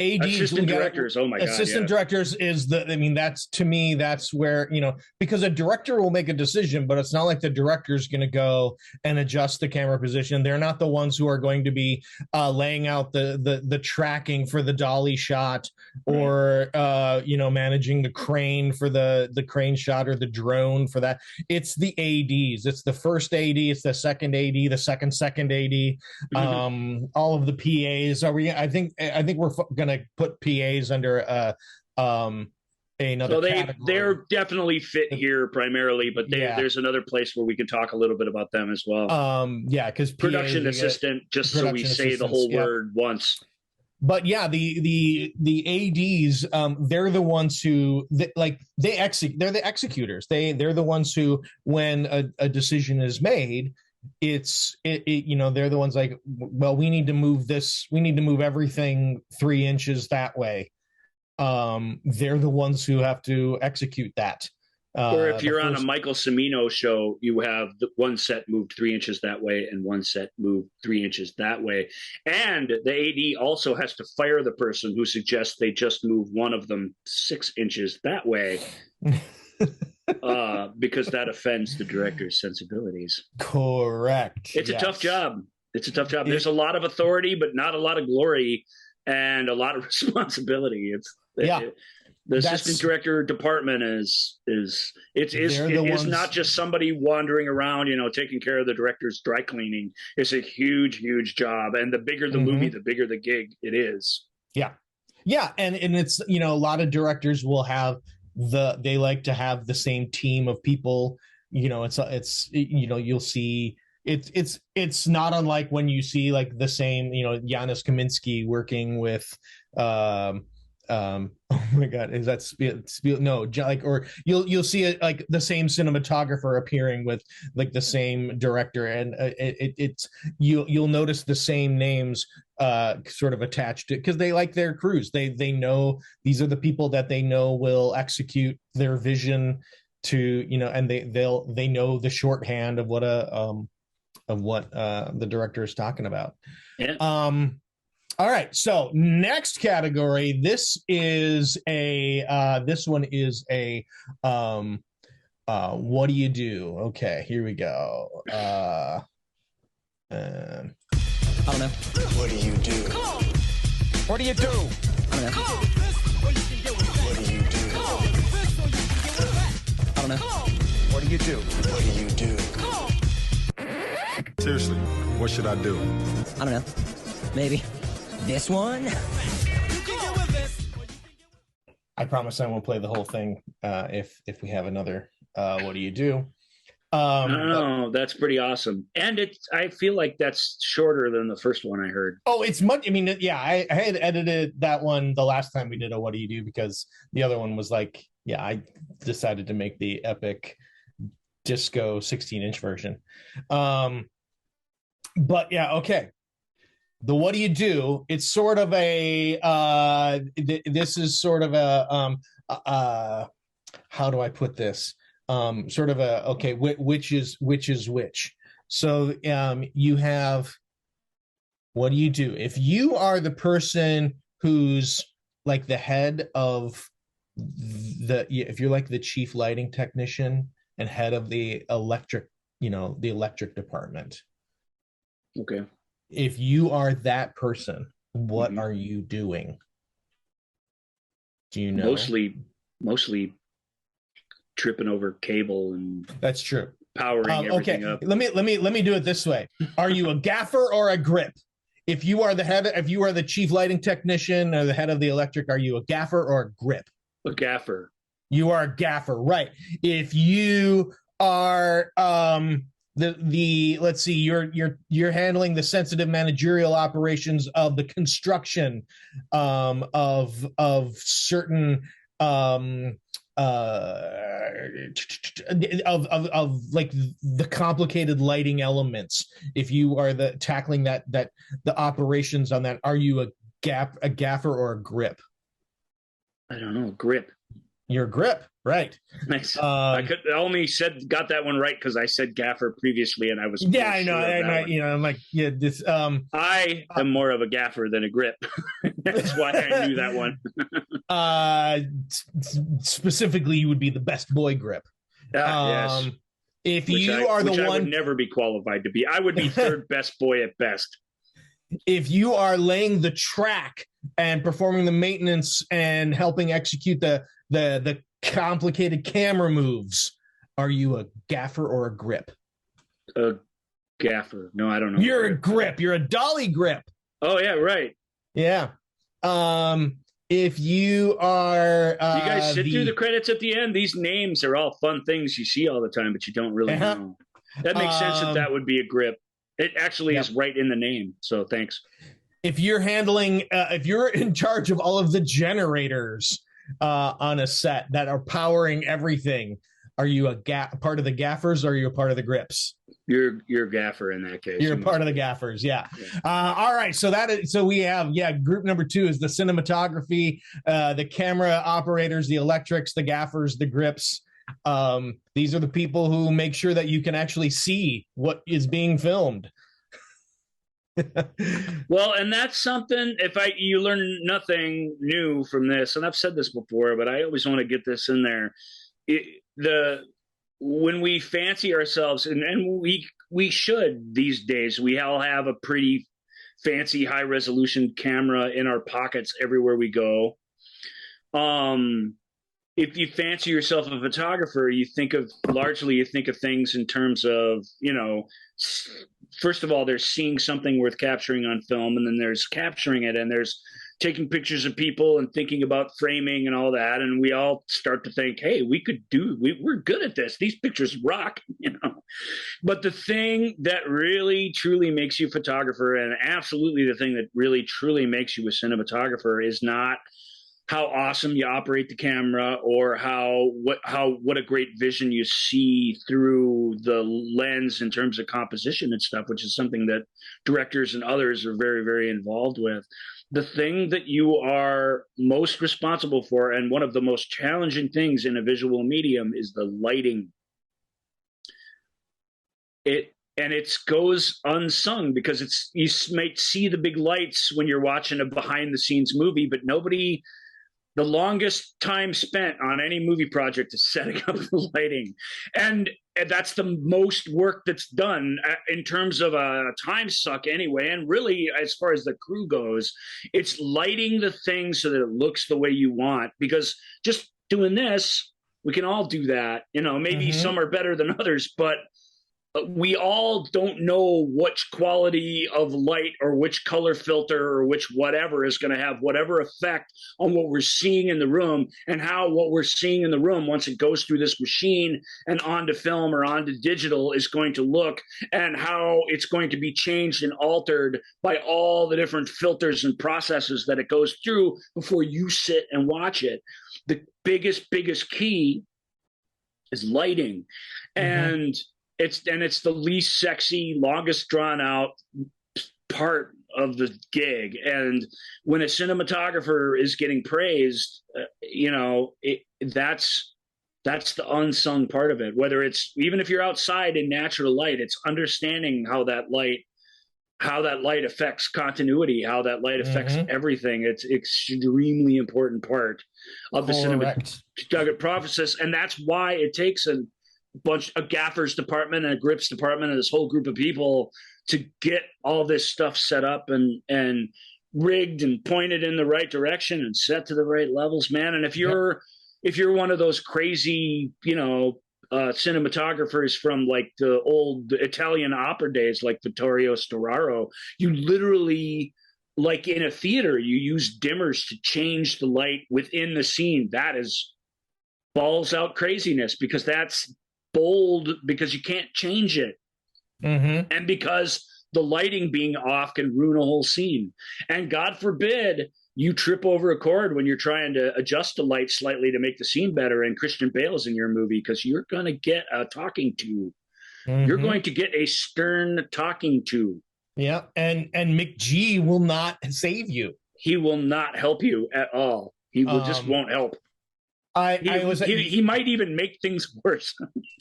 ADs, assistant directors. Oh my God. Assistant directors that's, to me, that's where, because a director will make a decision, but it's not like the director's going to go and adjust the camera position. They're not the ones who are going to be laying out the tracking for the dolly shot, or, managing the crane for the crane shot, or the drone for that. It's the ADs. It's the first AD. It's the second AD, the second AD. All of the PAs. I think we're going to put PAs under another category. They're definitely fit here primarily, but there's another place where we can talk a little bit about them as well. Because production assistant, just so we say the whole word once. But the ADs, they're the ones who they're the executors. They're the ones who, when a decision is made, they're the ones like, well, we need to move this, we need to move everything 3 inches that way. They're the ones who have to execute that. Or if you're on a Michael Cimino show, you have one set moved 3 inches that way and one set moved 3 inches that way. And the AD also has to fire the person who suggests they just move one of them 6 inches that way. Because that offends the director's sensibilities. Correct. It's a tough job. There's a lot of authority, but not a lot not and a lot of responsibility. The assistant director department is not just somebody wandering around, taking care of the director's dry cleaning. It's a huge, huge job. And the bigger the movie, the bigger the gig it is. Yeah. Yeah. And it's, a lot of directors will have they like to have the same team of people. You'll see it's not unlike when you see like the same, Janusz Kaminski working with Oh my God, is that no, like, or you'll see it like the same cinematographer appearing with like the same director, and it's you'll notice the same names sort of attached to, because they like their crews. They know these are the people that they know will execute their vision to, you know, and they know the shorthand of what the director is talking about. Yeah. All right. So next category. This is this one is a what do you do? Okay, here we go. I don't know. What do you do? What do you do? I don't know. What do you do? I don't know. What do you do? What do you do? Seriously, what should I do? I don't know. Maybe this one? I promise I won't play the whole thing if we have another what do you do? No, that's pretty awesome. And I feel like that's shorter than the first one I heard. Oh, it's much. I mean, yeah, I had edited that one the last time we did a what do you do, because the other one was like, yeah, I decided to make the epic disco 16-inch version. But yeah, okay. The what do you do? It's sort of a this is sort of a how do I put this? Sort of a, okay, which is which. So you have, what do you do if you are the person who's like the head of if you're like the chief lighting technician and head of the electric, you know, the electric department. Okay. If you are that person, what are you doing? Do you know? Mostly tripping over cable and that's true. Powering everything up. Let me do it this way. Are you a gaffer or a grip? If you are the chief lighting technician or the head of the electric, are you a gaffer or a grip? A gaffer. You are a gaffer, right? If you are let's see, you're handling the sensitive managerial operations of the construction of certain of like the complicated lighting elements. If you are tackling that the operations on that, are you a gaffer or a grip? I don't know. Grip. Your grip, right? Nice. I got that one right because I said gaffer previously, and I was I know. I'm like, yeah, this. I am more of a gaffer than a grip. That's why I knew that one. Specifically, you would be the best boy grip. Yes. If you are the one, I would never be qualified to be. I would be third best boy at best. If you are laying the track and performing the maintenance and helping execute the complicated camera moves, are you a gaffer or a grip? A gaffer. No, I don't know. You're a grip. You're a dolly grip. Oh yeah, right. Yeah. If you are you guys sit through the credits at the end. These names are all fun things you see all the time, but you don't really know. That makes sense that would be a grip. It actually is right in the name. So thanks. If you're handling, if you're in charge of all of the generators on a set that are powering everything, are you a part of the gaffers or are you a part of the grips? You're a gaffer in that case. You're a part of the gaffers, yeah. All right, so we have group number 2 is the cinematography, the camera operators, the electrics, the gaffers, the grips. These are the people who make sure that you can actually see what is being filmed. Well, and that's something, you learn nothing new from this, and I've said this before, but I always want to get this in there. When we fancy ourselves, and we should these days, we all have a pretty fancy high resolution camera in our pockets everywhere we go. If you fancy yourself a photographer, you think of things in terms of, first of all, there's seeing something worth capturing on film, and then there's capturing it, and there's taking pictures of people and thinking about framing and all that. And we all start to think, hey, we're good at this. These pictures rock, But the thing that really, truly makes you a photographer, and absolutely the thing that really, truly makes you a cinematographer, is not how awesome you operate the camera, or what a great vision you see through the lens in terms of composition and stuff, which is something that directors and others are very, very involved with. The thing that you are most responsible for, and one of the most challenging things in a visual medium, is the lighting. It goes unsung because you might see the big lights when you're watching a behind the scenes movie, but the longest time spent on any movie project is setting up the lighting. And that's the most work that's done in terms of a time suck anyway. And really, as far as the crew goes, it's lighting the thing so that it looks the way you want, because just doing this, we can all do that. Maybe some are better than others, but we all don't know which quality of light or which color filter or which whatever is going to have whatever effect on what we're seeing in the room, and how what we're seeing in the room, once it goes through this machine and onto film or onto digital, is going to look, and how it's going to be changed and altered by all the different filters and processes that it goes through before you sit and watch it. The biggest key is lighting. And it's the least sexy, longest drawn out part of the gig. And when a cinematographer is getting praised, that's the unsung part of it. Whether it's, even if you're outside in natural light, it's understanding how that light affects continuity, how that light affects everything. It's extremely important part of the cinematographic process. And that's why it takes a gaffer's department and a grips department and this whole group of people to get all this stuff set up and rigged and pointed in the right direction and set to the right levels, man. And if you're one of those crazy, cinematographers from like the old Italian opera days, like Vittorio Storaro, you literally, like in a theater, you use dimmers to change the light within the scene. That is balls out craziness, because that's bold, because you can't change it. And because the lighting being off can ruin a whole scene. And God forbid you trip over a cord when you're trying to adjust the light slightly to make the scene better, and Christian Bale's in your movie, because you're going to get a talking to. You're going to get a stern talking to. Yeah, and McG will not save you. He will not help you at all. He will just won't help. He might even make things worse.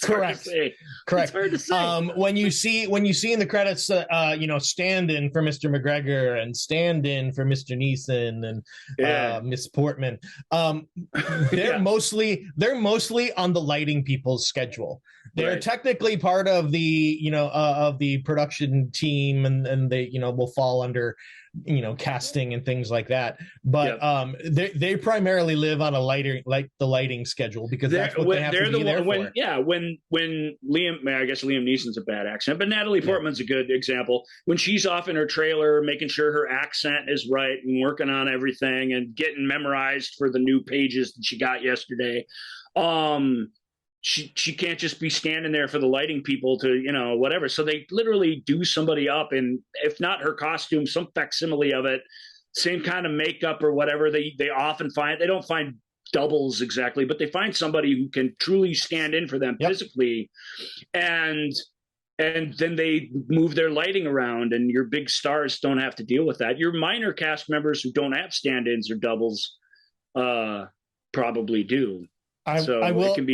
Correct. It's hard to say. When you see in the credits, stand-in for Mr. McGregor and stand-in for Mr. Neeson and Miss Portman, they're mostly on the lighting people's schedule. They're technically part of the production team, and they will fall under casting and things like that, but they primarily live on the lighting schedule, because that's what they have to be there for. When Liam, I guess Liam Neeson's a bad accent, but Natalie Portman's a good example. When she's off in her trailer making sure her accent is right and working on everything and getting memorized for the new pages that she got yesterday, she can't just be standing there for the lighting people to, whatever. So they literally do somebody up in, if not her costume, some facsimile of it, same kind of makeup or whatever. They often they don't find doubles exactly, but they find somebody who can truly stand in for them physically. And then they move their lighting around, and your big stars don't have to deal with that. Your minor cast members who don't have stand-ins or doubles probably do. It can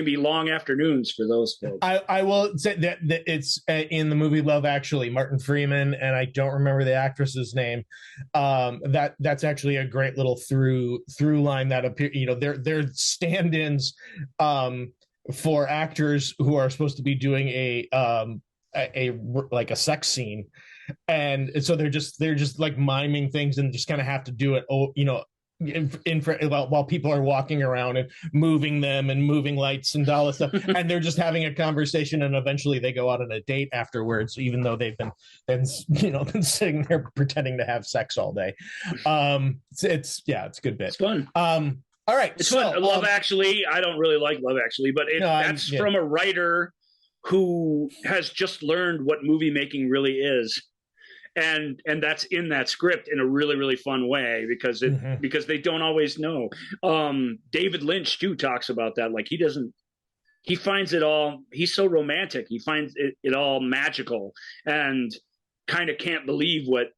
be long afternoons for those folks. I will say that it's in the movie Love Actually, Martin Freeman, and I don't remember the actress's name. That's actually a great little through line that appear. They're stand-ins for actors who are supposed to be doing a sex scene, and so they're just like miming things and just kind of have to do it. While people are walking around and moving them and moving lights and all this stuff, and they're just having a conversation, and eventually they go out on a date afterwards, even though they've been sitting there pretending to have sex all day. It's a good bit. It's fun. All right, it's fun. Love Actually, I don't really like Love Actually, but that's from a writer who has just learned what movie making really is. and that's in that script in a really, really fun way because because they don't always know. David Lynch too talks about that. Like he finds it all, he's so romantic. He finds it all magical and kind of can't believe what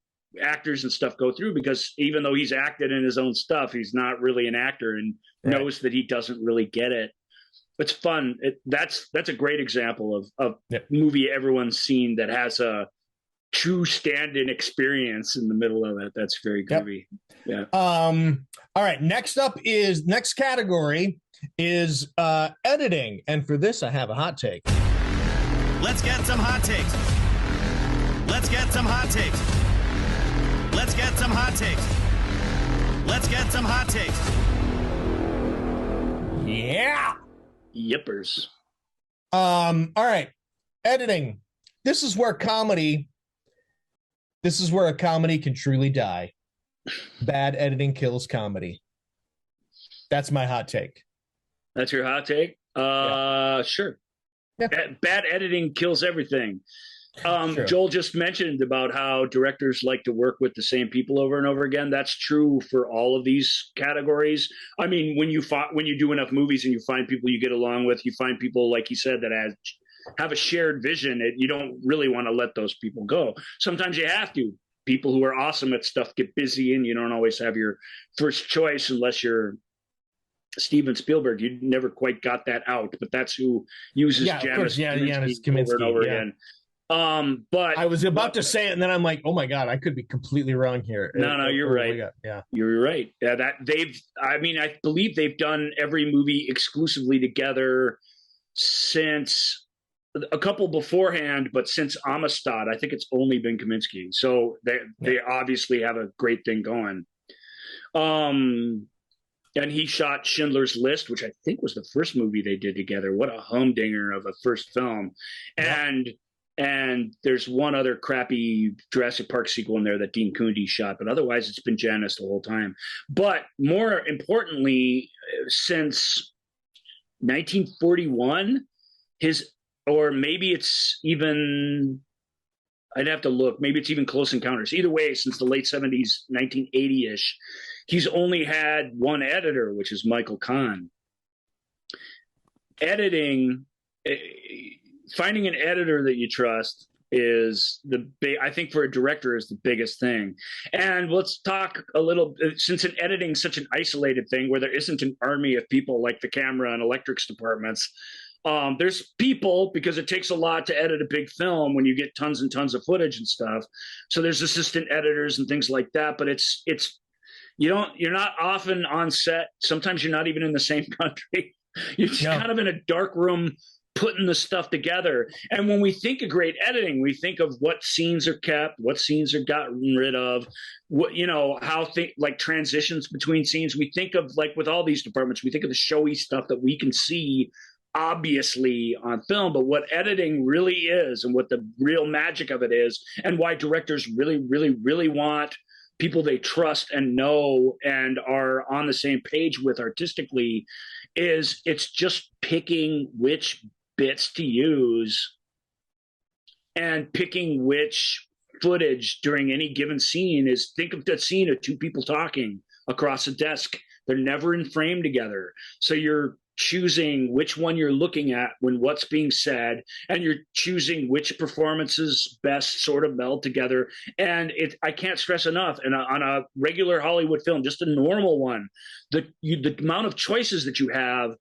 actors and stuff go through, because even though he's acted in his own stuff, he's not really an actor and knows that he doesn't really get it. It's fun. That's a great example of movie everyone's seen that has a true stand-in experience in the middle of it. That's very groovy. Yeah. All right. Next category is editing. And for this, I have a hot take. Let's get some hot takes. Let's get some hot takes. Let's get some hot takes. Let's get some hot takes. Yeah. Yippers. All right. Editing. This is where a comedy can truly die. Bad editing kills comedy. That's my hot take. That's your hot take? Sure. Yeah. Bad editing kills everything. Sure. Joel just mentioned about how directors like to work with the same people over and over again. That's true for all of these categories. I mean, when you do enough movies and you find people you get along with, you find people, like you said, that have a shared vision, you don't really want to let those people go. Sometimes you have to. People who are awesome at stuff get busy, and you don't always have your first choice unless you're Steven Spielberg. You never quite got that out, but that's who uses Janusz Kaminski over and over again. But I was about to say it, and then I'm like, oh my God, I could be completely wrong here. No, you're right. Yeah, you're right. Yeah, I believe they've done every movie exclusively together since a couple beforehand, but since Amistad, I think it's only been Kaminski. So they obviously have a great thing going. And he shot Schindler's List, which I think was the first movie they did together. What a humdinger of a first film. And there's one other crappy Jurassic Park sequel in there that Dean Kundey shot, but otherwise it's been Janusz the whole time. But more importantly, since 1941, or maybe it's even, I'd have to look, maybe it's even Close Encounters. Either way, since the late 70s, 1980-ish, he's only had one editor, which is Michael Kahn. Editing, finding an editor that you trust is I think for a director is the biggest thing. And let's talk a little, since editing is such an isolated thing where there isn't an army of people like the camera and electrics departments. There's people, because it takes a lot to edit a big film when you get tons and tons of footage and stuff. So there's assistant editors and things like that, but you're not often on set. Sometimes you're not even in the same country. You're just kind of in a dark room putting the stuff together. And when we think of great editing, we think of what scenes are kept, what scenes are gotten rid of, like transitions between scenes. We think of, like with all these departments, we think of the showy stuff that we can see obviously on film, but what editing really is and what the real magic of it is, and why directors really, really, really want people they trust and know and are on the same page with artistically, is it's just picking which bits to use and picking which footage during any given scene. Is, think of that scene of two people talking across a desk. They're never in frame together. So you're choosing which one you're looking at when what's being said, and you're choosing which performances best sort of meld together. And I can't stress enough, and on a regular Hollywood film, just a normal one, the amount of choices that you have,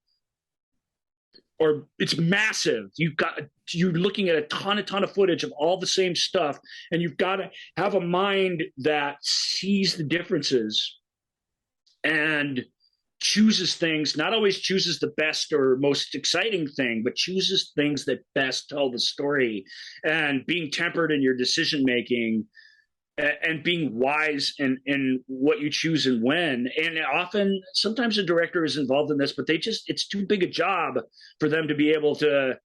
or it's massive. You're looking at a ton of footage of all the same stuff, and you've got to have a mind that sees the differences and chooses things, not always chooses the best or most exciting thing, but chooses things that best tell the story, and being tempered in your decision making and being wise in what you choose and when. And often, sometimes a director is involved in this, but it's too big a job for them to be able to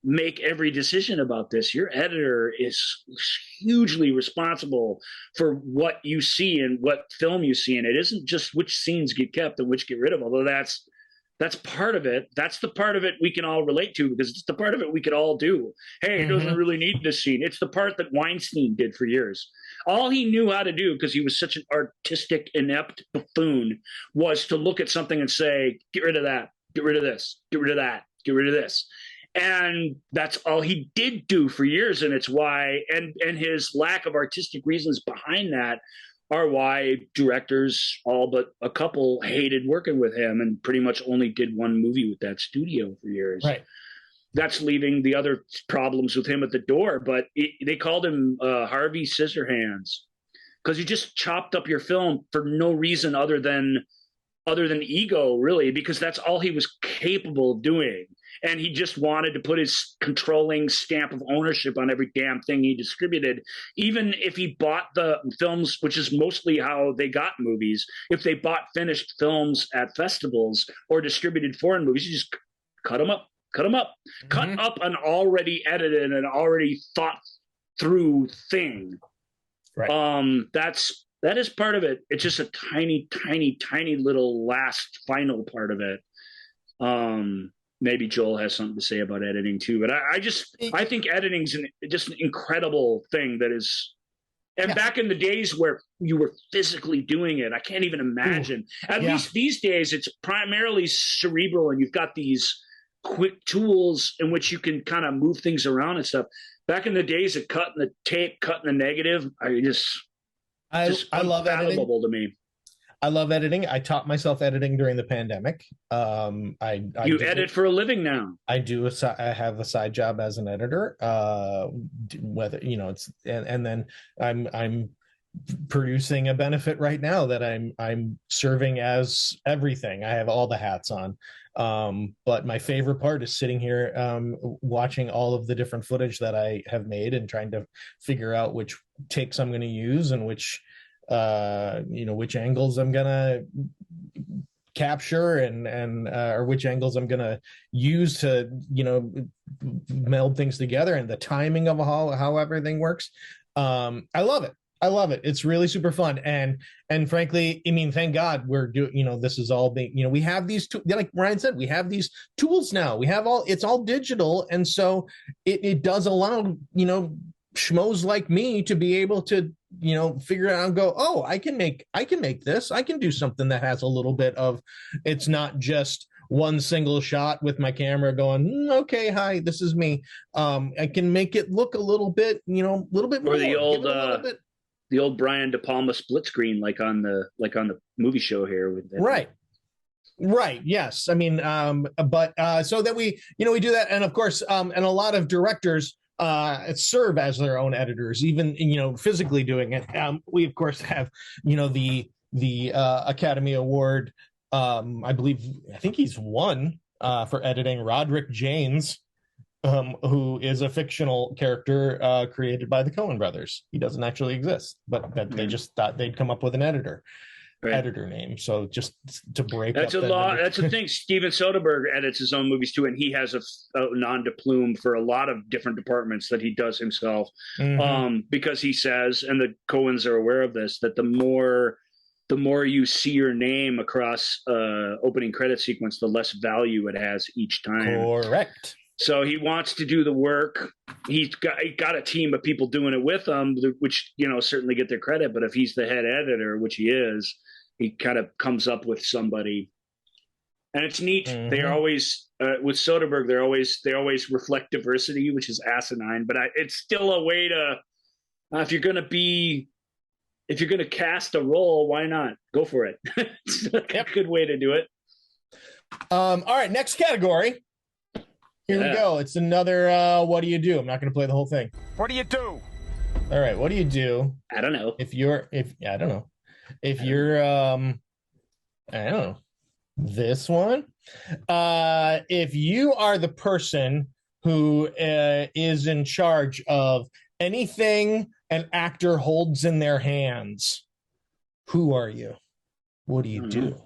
make every decision about this. Your editor is hugely responsible for what you see and what film you see. And it isn't just which scenes get kept and which get rid of, although that's That's part of it. That's the part of it we can all relate to because it's the part of it we could all do. Hey, it doesn't really need this scene. It's the part that Weinstein did for years. All he knew how to do, because he was such an artistic, inept buffoon, was to look at something and say, get rid of that, get rid of this, get rid of that, get rid of this. And that's all he did do for years. And it's why, and his lack of artistic reasons behind that are why directors, all but a couple, hated working with him and pretty much only did one movie with that studio for years. Right. That's leaving the other problems with him at the door. But they called him Harvey Scissorhands because he just chopped up your film for no reason other than ego, really, because that's all he was capable of doing. And he just wanted to put his controlling stamp of ownership on every damn thing he distributed. Even if he bought the films, which is mostly how they got movies, if they bought finished films at festivals or distributed foreign movies, you just cut them up, cut up an already edited and already thought through thing. Right. That is part of it. It's just a tiny, tiny, tiny little last final part of it. Maybe Joel has something to say about editing too, but I think editing's just an incredible thing that is. And back in the days where you were physically doing it, I can't even imagine. At least these days, it's primarily cerebral, and you've got these quick tools in which you can kind of move things around and stuff. Back in the days of cutting the tape, cutting the negative, I love editing. To me. I love editing. I taught myself editing during the pandemic. I edit for a living now. I do. I have a side job as an editor. Whether it's and then I'm producing a benefit right now that I'm serving as everything. I have all the hats on. But my favorite part is sitting here watching all of the different footage that I have made and trying to figure out which takes I'm going to use and which angles I'm gonna capture and or which angles I'm gonna use to meld things together, and the timing of how everything works. I love it. It's really super fun, and frankly, I mean, thank God we're doing. This is all being. We have these like Ryan said, we have these tools now. We have it's all digital, and so it does allow schmoes like me to be able to figure it out and go, oh, I can make this. I can do something that has a little bit of, it's not just one single shot with my camera going, okay, hi, this is me. I can make it look a little bit, a little bit more. Or the old Brian De Palma split screen, like on the movie show here with that. Right. Yes. I mean, but so that we do that. And of course, and a lot of directors serve as their own editors, even physically doing it. We of course have the Academy Award. I think he's won for editing Roderick Jaynes, who is a fictional character created by the Coen brothers. He doesn't actually exist, but they just thought they'd come up with an editor name. So just to break that's up a lot. That's the thing. Steven Soderbergh edits his own movies too, and he has a nom de plume for a lot of different departments that he does himself. Because he says, and the Coens are aware of this, that the more you see your name across opening credit sequence, the less value it has each time. Correct. So he wants to do the work. He got a team of people doing it with him, which certainly get their credit. But if he's the head editor, which he is, he kind of comes up with somebody, and it's neat. They are always with Soderbergh. They always reflect diversity, which is asinine. But it's still a way to if you're going to cast a role, why not go for it? It's a good way to do it. All right, next category. Here we go. It's another what do you do? I'm not going to play the whole thing. What do you do? All right, what do you do? I don't know. I don't know. If you're I don't know. This one. If you are the person who is in charge of anything an actor holds in their hands, who are you? What do you do?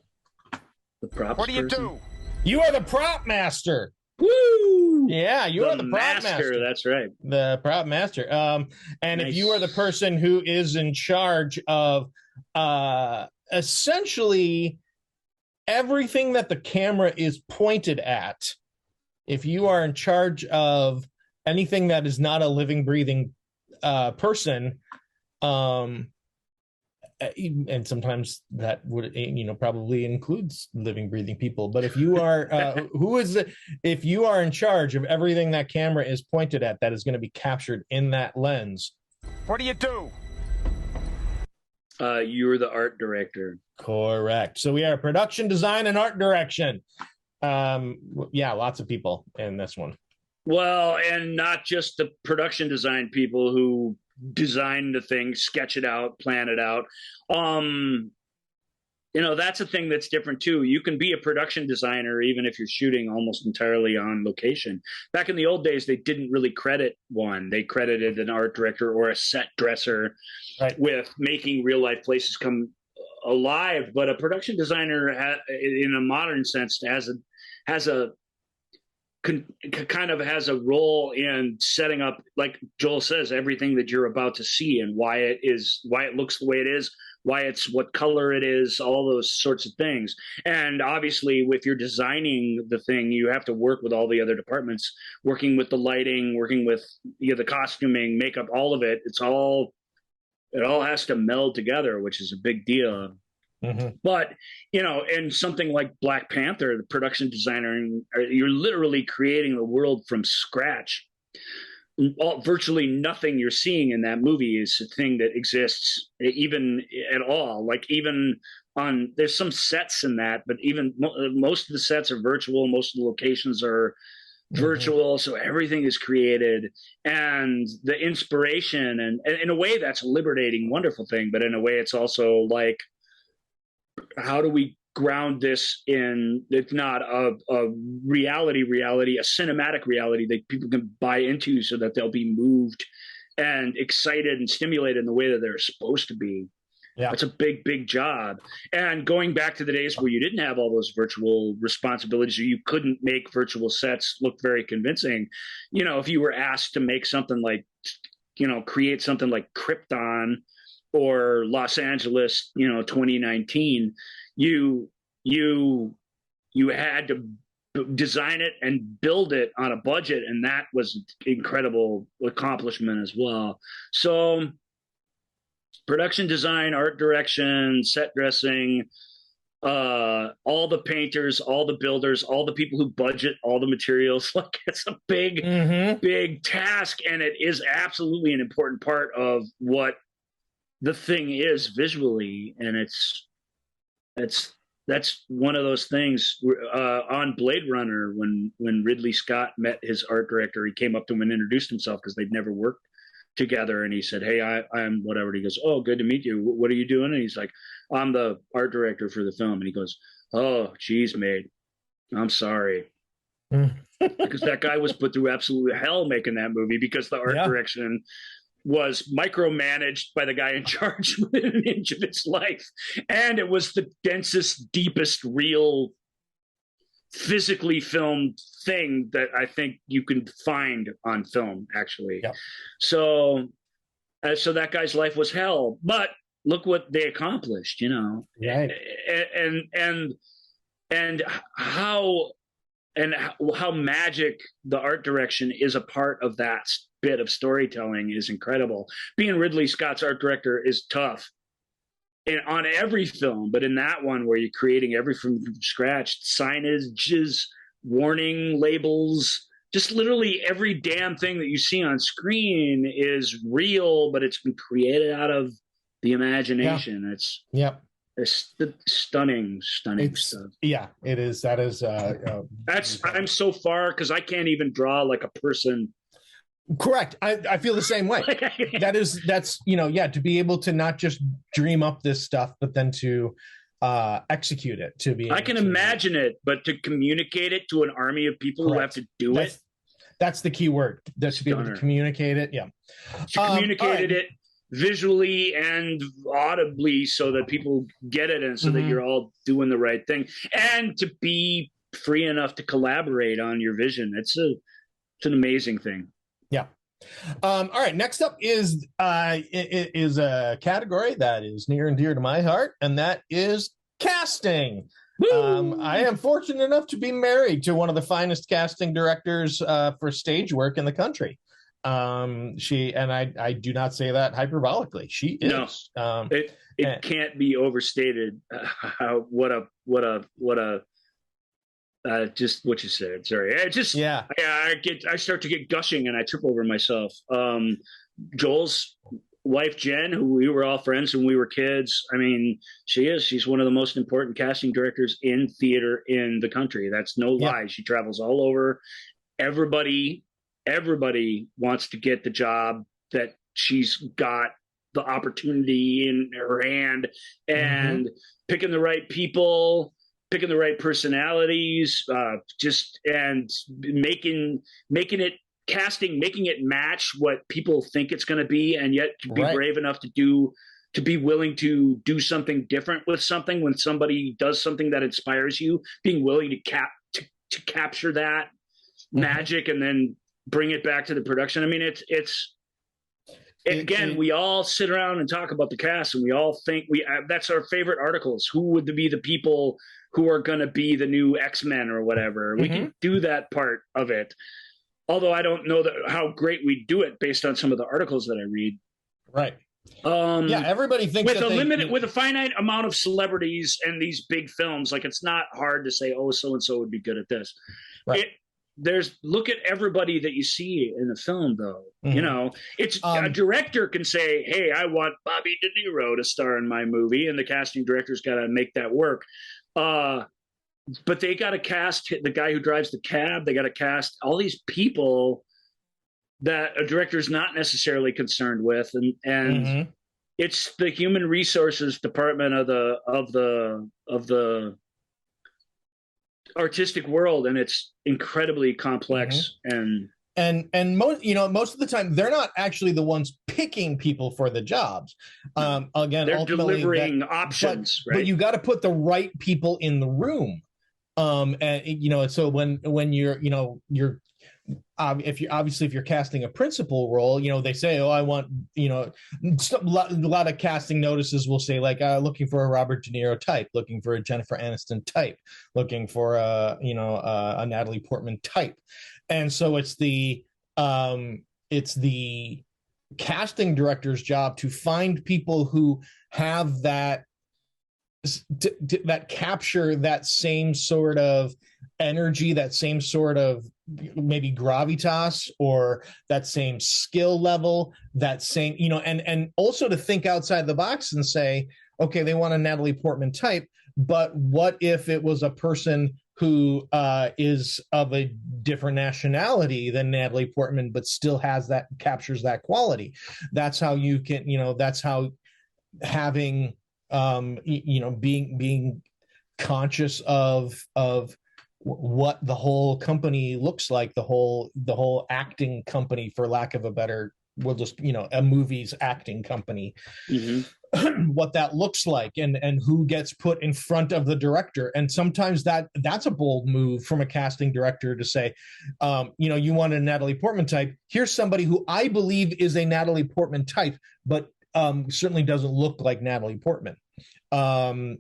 The props What do you person? do? You are the prop master. Woo! Yeah, you are the prop master. That's right. The prop master. And Nice. if you are the person who is in charge of essentially everything that the camera is pointed at, if you are in charge of anything that is not a living, breathing person, and sometimes that would, probably includes living, breathing people. But if you are, if you are in charge of everything that camera is pointed at, that is going to be captured in that lens. What do you do? You're the art director. Correct. So we are production design and art direction. Lots of people in this one. Well, and not just the production design people who design the thing, sketch it out, plan it out. That's a thing that's different too. You can be a production designer even if you're shooting almost entirely on location. Back in the old days, they didn't really credit one. They credited an art director or a set dresser with making real life places come alive. But a production designer, in a modern sense, has a role in setting up, like Joel says, everything that you're about to see and why it looks the way it is, why it's what color it is, all those sorts of things. And obviously, if you're designing the thing, you have to work with all the other departments, working with the lighting, working with the costuming, makeup, all of it. It all has to meld together, which is a big deal. Mm-hmm. But, in something like Black Panther, the production designer, you're literally creating the world from scratch. Virtually nothing you're seeing in that movie is a thing that exists even at all. Like there's some sets in that, but even most of the sets are virtual. Most of the locations are virtual. So everything is created, and the inspiration, and in a way that's a liberating, wonderful thing. But in a way it's also like, how do we ground this in, it's not a reality, a cinematic reality that people can buy into so that they'll be moved and excited and stimulated in the way that they're supposed to be. Yeah. That's a big, big job. And going back to the days where you didn't have all those virtual responsibilities, or you couldn't make virtual sets look very convincing, if you were asked to make something like, create something like Krypton or Los Angeles, 2019, you had to design it and build it on a budget, and that was an incredible accomplishment as well. So production design, art direction, set dressing, all the painters, all the builders, all the people who budget all the materials, like it's a big big task, and it is absolutely an important part of what the thing is visually. And that's one of those things on Blade Runner, when Ridley Scott met his art director, he came up to him and introduced himself because they'd never worked together. And he said, "Hey, I'm whatever." And he goes, "Oh, good to meet you. What are you doing?" And he's like, "I'm the art director for the film." And he goes, "Oh, geez, mate, I'm sorry." Because that guy was put through absolute hell making that movie, because the art direction was micromanaged by the guy in charge within an inch of its life. And it was the densest, deepest, real, physically filmed thing that I think you can find on film, actually. Yep. So that guy's life was hell. But look what they accomplished, Right. And how magic the art direction is a part of that bit of storytelling is incredible. Being Ridley Scott's art director is tough on every film, but in that one where you're creating everything from scratch, signages, warning labels, just literally every damn thing that you see on screen is real, but it's been created out of the imagination. It's stunning stuff. Yeah, it is. That is. I'm so far, because I can't even draw like a person. Correct. I feel the same way. That's to be able to not just dream up this stuff, but then to execute it. I can imagine it, but to communicate it to an army of people who have to do it. That's the key word. That's to be able to communicate it. Yeah. Communicated it visually and audibly so that people get it, and so that you're all doing the right thing, and to be free enough to collaborate on your vision. It's an amazing thing. Yeah. All right. Next up is a category that is near and dear to my heart, and that is casting. I am fortunate enough to be married to one of the finest casting directors for stage work in the country. She and I do not say that hyperbolically. She is. No, it can't be overstated. Just what you said. Sorry. I start to get gushing and I trip over myself. Joel's wife Jen, who we were all friends when we were kids. I mean, she's one of the most important casting directors in theater in the country. That's no lie. She travels all over. Everybody wants to get the job that she's got the opportunity in her hand, and picking the right people, picking the right personalities, and making it match what people think it's going to be, and yet to be brave enough to be willing to do something different with something when somebody does something that inspires you, being willing to capture that magic and then bring it back to the production. I mean, we all sit around and talk about the cast, and we all think that's our favorite articles. Who would be the people who are going to be the new X-Men or whatever? We can do that part of it. Although I don't know how great we do it based on some of the articles that I read. Right. Everybody thinks with a finite amount of celebrities and these big films, like it's not hard to say, oh, so and so would be good at this. Right. Look at everybody that you see in the film, though. You know, it's a director can say, hey, I want Bobby De Niro to star in my movie, and the casting director's got to make that work. But they got to cast the guy who drives the cab. They got to cast all these people that a director's not necessarily concerned with, and it's the human resources department of the artistic world, and it's incredibly complex and most of the time they're not actually the ones picking people for the jobs. Again, they're delivering options, but you got to put the right people in the room. And so when you're if you're casting a principal role, they say, oh, I want, a lot of casting notices will say like, looking for a Robert De Niro type, looking for a Jennifer Aniston type, looking for a Natalie Portman type. And so it's the casting director's job to find people who have that capture that same sort of energy, that same sort of maybe gravitas, or that same skill level, that same, and also to think outside the box and say, okay, they want a Natalie Portman type, but what if it was a person who is of a different nationality than Natalie Portman, but still captures that quality? That's how you can, that's how having, being conscious of what the whole company looks like, the whole acting company, for lack of a better, a movie's acting company, what that looks like, and who gets put in front of the director. And sometimes that's a bold move from a casting director to say, you want a Natalie Portman type. Here's somebody who I believe is a Natalie Portman type, but certainly doesn't look like Natalie Portman. And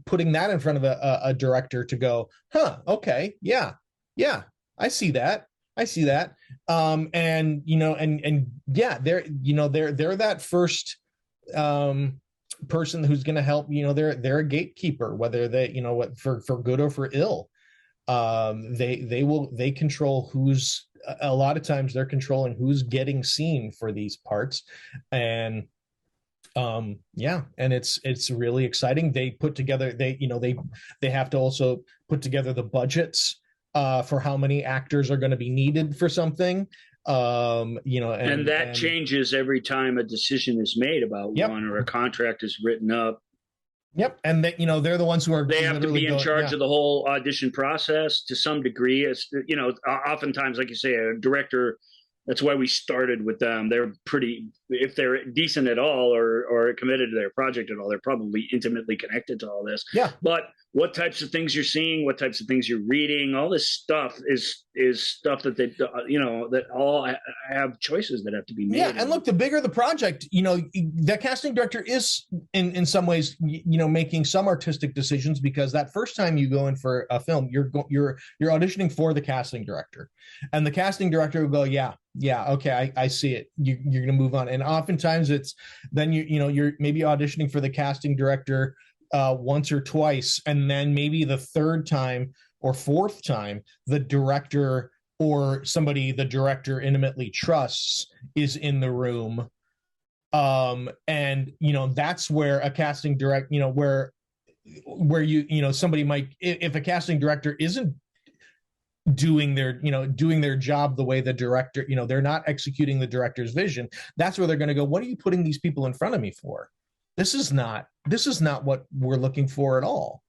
putting that in front of a director to go, okay, yeah, I see that. They're that first person who's going to help. They're a gatekeeper, whether they, for good or for ill. They control who's. A lot of times they're controlling who's getting seen for these parts, and and it's really exciting. They put together, they have to also put together the budgets for how many actors are going to be needed for something, and that changes every time a decision is made about one, or a contract is written up. Yep. And they're the ones who they have to be in charge of the whole audition process to some degree. It's, oftentimes, like you say, a director, that's why we started with them. They're pretty if they're decent at all or committed to their project at all, they're probably intimately connected to all this. Yeah. But what types of things you're seeing, what types of things you're reading, all this stuff is stuff that they, that all have choices that have to be made. Yeah, and look, the bigger the project, the casting director is in some ways, making some artistic decisions, because that first time you go in for a film, you're auditioning for the casting director, and the casting director will go, yeah, okay, I see it. You're going to move on, and oftentimes it's then you're maybe auditioning for the casting director once or twice, and then maybe the third time or fourth time, the director or somebody the director intimately trusts is in the room. And that's where a casting direct, where somebody might, if a casting director isn't doing their job the way the director, they're not executing the director's vision, that's where they're going to go, what are you putting these people in front of me for? This is not what we're looking for at all.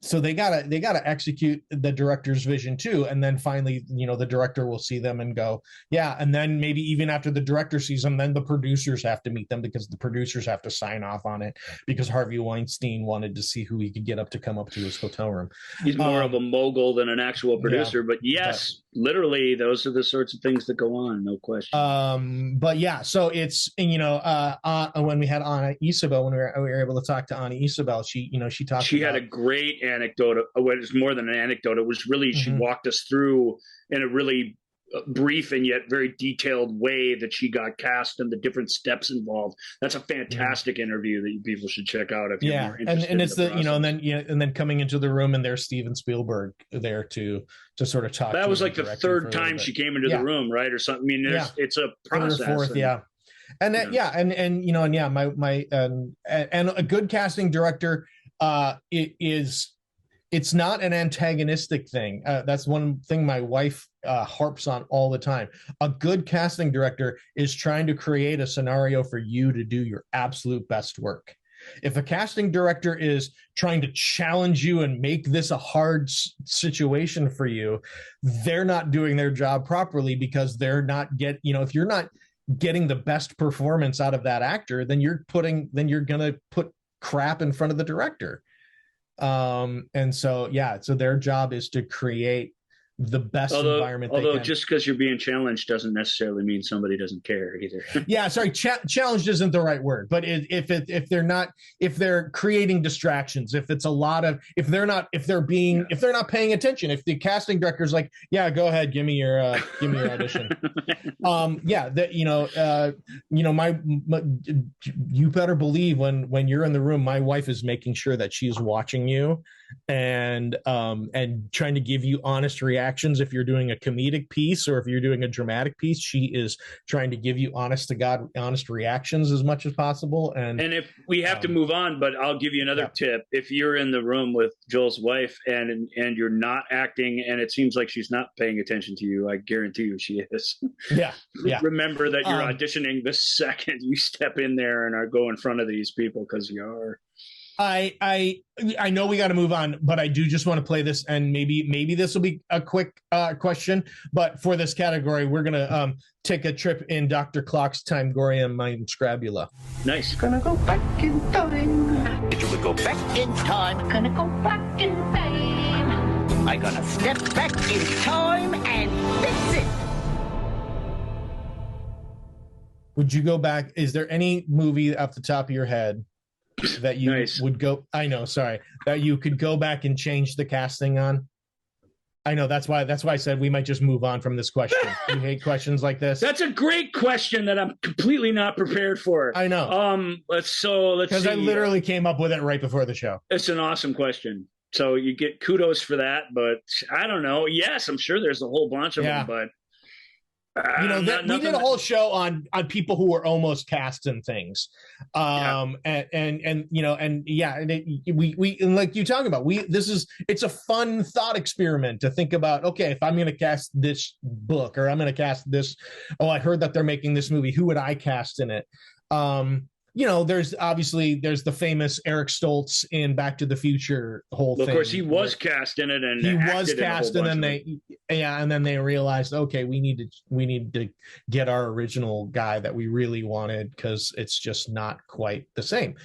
So they gotta execute the director's vision too, and then finally, the director will see them and go, yeah. And then maybe even after the director sees them, then the producers have to meet them, because the producers have to sign off on it, because Harvey Weinstein wanted to see who he could get up to come up to his hotel room. He's more of a mogul than an actual producer, but yes, literally, those are the sorts of things that go on, no question. But yeah, so it's when we had Anna Isabel, when we were able to talk to Anna Isabel, she talked. She had a great anecdote. It was more than an anecdote. It was really, she walked us through in a really brief and yet very detailed way that she got cast and the different steps involved. That's a fantastic interview that people should check out if you're more interested. And it's and then coming into the room, and there's Steven Spielberg there to sort of talk. That was like the third time she came into the room, right, or something. I mean, it's a process. Fourth, and a good casting director it's not an antagonistic thing. That's one thing my wife harps on all the time. A good casting director is trying to create a scenario for you to do your absolute best work. If a casting director is trying to challenge you and make this a hard situation for you, they're not doing their job properly, because they're not if you're not getting the best performance out of that actor, then you're going to put crap in front of the director. And so their job is to create the best environment. Although just because you're being challenged doesn't necessarily mean somebody doesn't care either. Challenged isn't the right word, but if they're creating distractions, if they're not paying attention, if the casting director's like, yeah, go ahead, give me your audition. You better believe when you're in the room, my wife is making sure that she's watching you and trying to give you honest reactions. If you're doing a comedic piece or if you're doing a dramatic piece, she is trying to give you honest reactions as much as possible. And if we have to move on, but I'll give you another tip. If you're in the room with Joel's wife and you're not acting and it seems like she's not paying attention to you, I guarantee you she is. Yeah. Remember that you're auditioning the second you step in there and go in front of these people, because you are. I know we got to move on, but I do just want to play this, and maybe this will be a quick question. But for this category, we're gonna take a trip in Dr. Clock's Timegorium Mind Scrabula. Nice. Gonna go back in time. If you would go back in time, gonna go back in time. I'm gonna step back in time and fix it. Would you go back? Is there any movie off the top of your head that you would go? I know, sorry, that you could go back and change the casting on? I know, that's why I said we might just move on from this question. You hate questions like this? That's a great question that I'm completely not prepared for. I know. Let's see. Because I literally came up with it right before the show. It's an awesome question. So you get kudos for that, but I don't know. Yes, I'm sure there's a whole bunch of them, but we did a whole show on people who were almost cast in things, and like you talk about, it's a fun thought experiment to think about. Okay, if I'm going to cast this book, or I'm going to cast this, I heard that they're making this movie, who would I cast in it? there's the famous Eric Stoltz in Back to the Future whole thing. Of course, he was cast in it, and he was cast, and then they realized, okay, we need to get our original guy that we really wanted, because it's just not quite the same.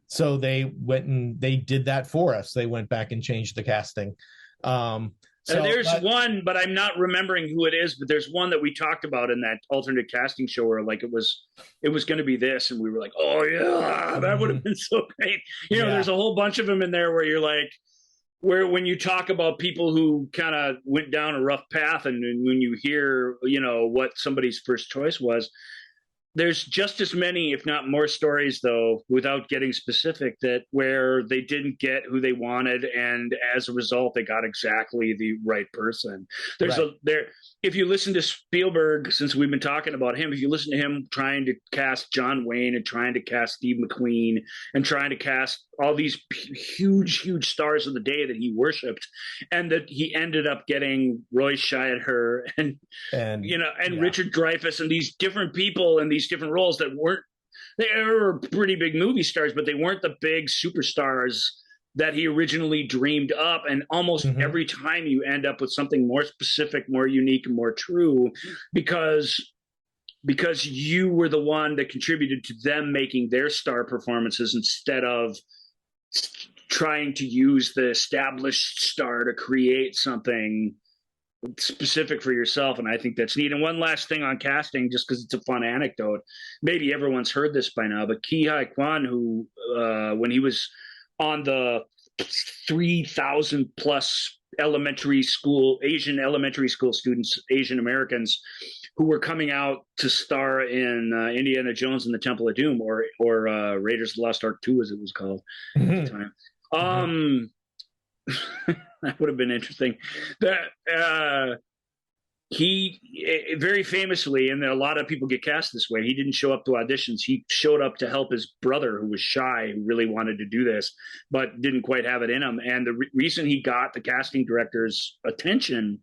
So they went and they did that for us. They went back and changed the casting. One, but I'm not remembering who it is, but there's one that we talked about in that alternate casting show where like it was going to be this, and we were like, oh yeah, that would have been so great. There's a whole bunch of them in there where you're like, when you talk about people who kind of went down a rough path, and when you hear, what somebody's first choice was, there's just as many, if not more stories, though, without getting specific, that where they didn't get who they wanted, and as a result, they got exactly the right person. If you listen to Spielberg, since we've been talking about him, if you listen to him trying to cast John Wayne and trying to cast Steve McQueen and trying to cast all these huge stars of the day that he worshipped, and that he ended up getting Roy Scheider and Richard Dreyfuss and these different people and these different roles that they were pretty big movie stars, but they weren't the big superstars that he originally dreamed up. And almost every time you end up with something more specific, more unique, and more true, because you were the one that contributed to them making their star performances, instead of trying to use the established star to create something specific for yourself. And I think that's neat. And one last thing on casting, just because it's a fun anecdote, maybe everyone's heard this by now, but Ki Hai Kwan, who when he was on the 3,000 plus Asian elementary school students, Asian Americans, who were coming out to star in Indiana Jones and the Temple of Doom, or Raiders of the Lost Ark 2, as it was called at the time. That would have been interesting. He very famously, and a lot of people get cast this way, he didn't show up to auditions. He showed up to help his brother, who was shy, who really wanted to do this, but didn't quite have it in him. And the reason he got the casting director's attention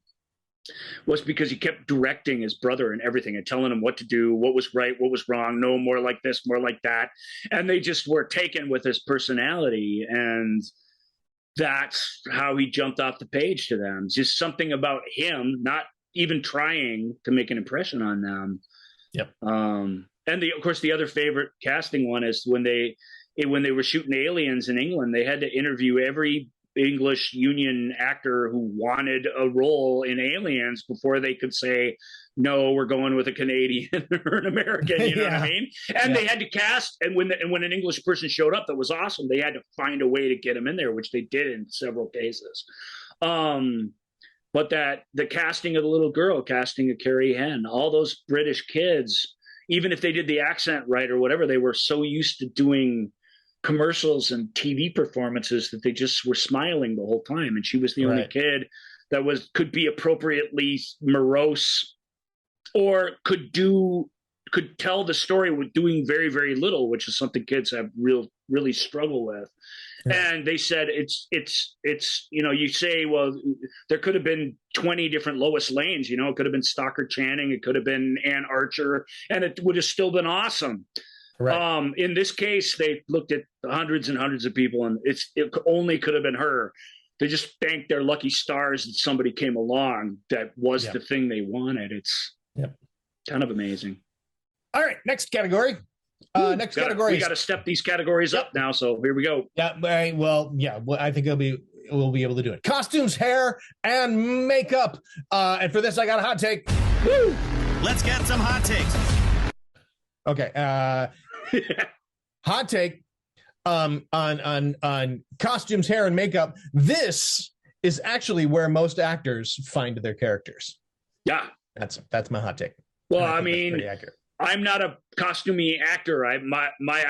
was because he kept directing his brother and everything, and telling him what to do, what was right, what was wrong, no, more like this, more like that. And they just were taken with his personality, and that's how he jumped off the page to them. Just something about him, not even trying to make an impression on them. Yep. And of course, the other favorite casting one is when they were shooting Aliens in England, they had to interview every English union actor who wanted a role in Aliens before they could say, no, we're going with a Canadian or an American, you know what I mean? And they had to cast, and when an English person showed up that was awesome, they had to find a way to get him in there, which they did in several cases. But the casting of the little girl, casting of Carrie Henn, all those British kids, even if they did the accent right or whatever, they were so used to doing commercials and TV performances that they just were smiling the whole time. And she was the only kid that could be appropriately morose, or could tell the story with doing very, very little, which is something kids have really struggle with. Yeah. And they said it's you say, well, there could have been 20 different Lois Lanes, it could have been Stockard Channing, it could have been Ann Archer, and it would have still been awesome. Right. In this case, they looked at hundreds and hundreds of people, and it only could have been her. They just thanked their lucky stars that somebody came along that was the thing they wanted. It's kind of amazing. All right, next category. Category. We got to step these categories up now, so here we go. Yeah, well, I think we'll be able to do it. Costumes, hair, and makeup. And for this, I got a hot take. Woo! Let's get some hot takes. Okay. Hot take on costumes, hair, and makeup. This is actually where most actors find their characters. Yeah, that's my hot take. Well, I mean, I'm not a costumey actor. I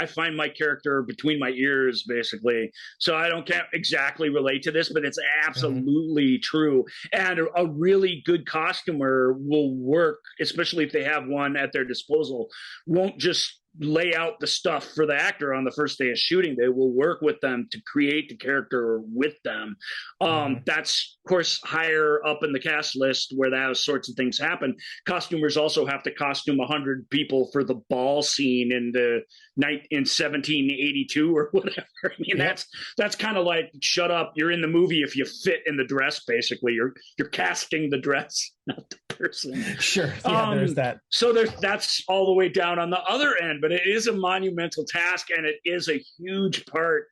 find my character between my ears, basically. So I can't exactly relate to this, but it's absolutely true. And a really good costumer will work, especially if they have one at their disposal, won't just lay out the stuff for the actor on the first day of shooting. They will work with them to create the character with them. That's, of course, higher up in the cast list where those sorts of things happen. Costumers also have to costume 100 people for the ball scene in 1782 or whatever. I mean, that's kind of like, shut up, you're in the movie if you fit in the dress. Basically, you're casting the dress, not the person. Sure. Yeah, there's that. So that's all the way down on the other end, but it is a monumental task, and it is a huge part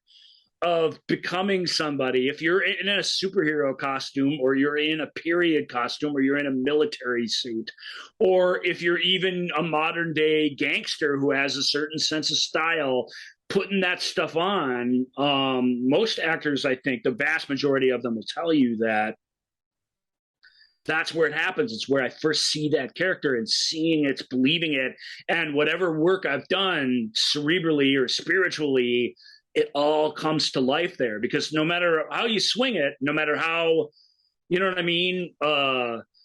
of becoming somebody. If you're in a superhero costume, or you're in a period costume, or you're in a military suit, or if you're even a modern day gangster who has a certain sense of style, putting that stuff on, most actors, I think the vast majority of them will tell you that that's where it happens. It's where I first see that character, and seeing it's believing it. And whatever work I've done cerebrally or spiritually, it all comes to life there, because no matter how you swing it, no matter how, you know what I mean,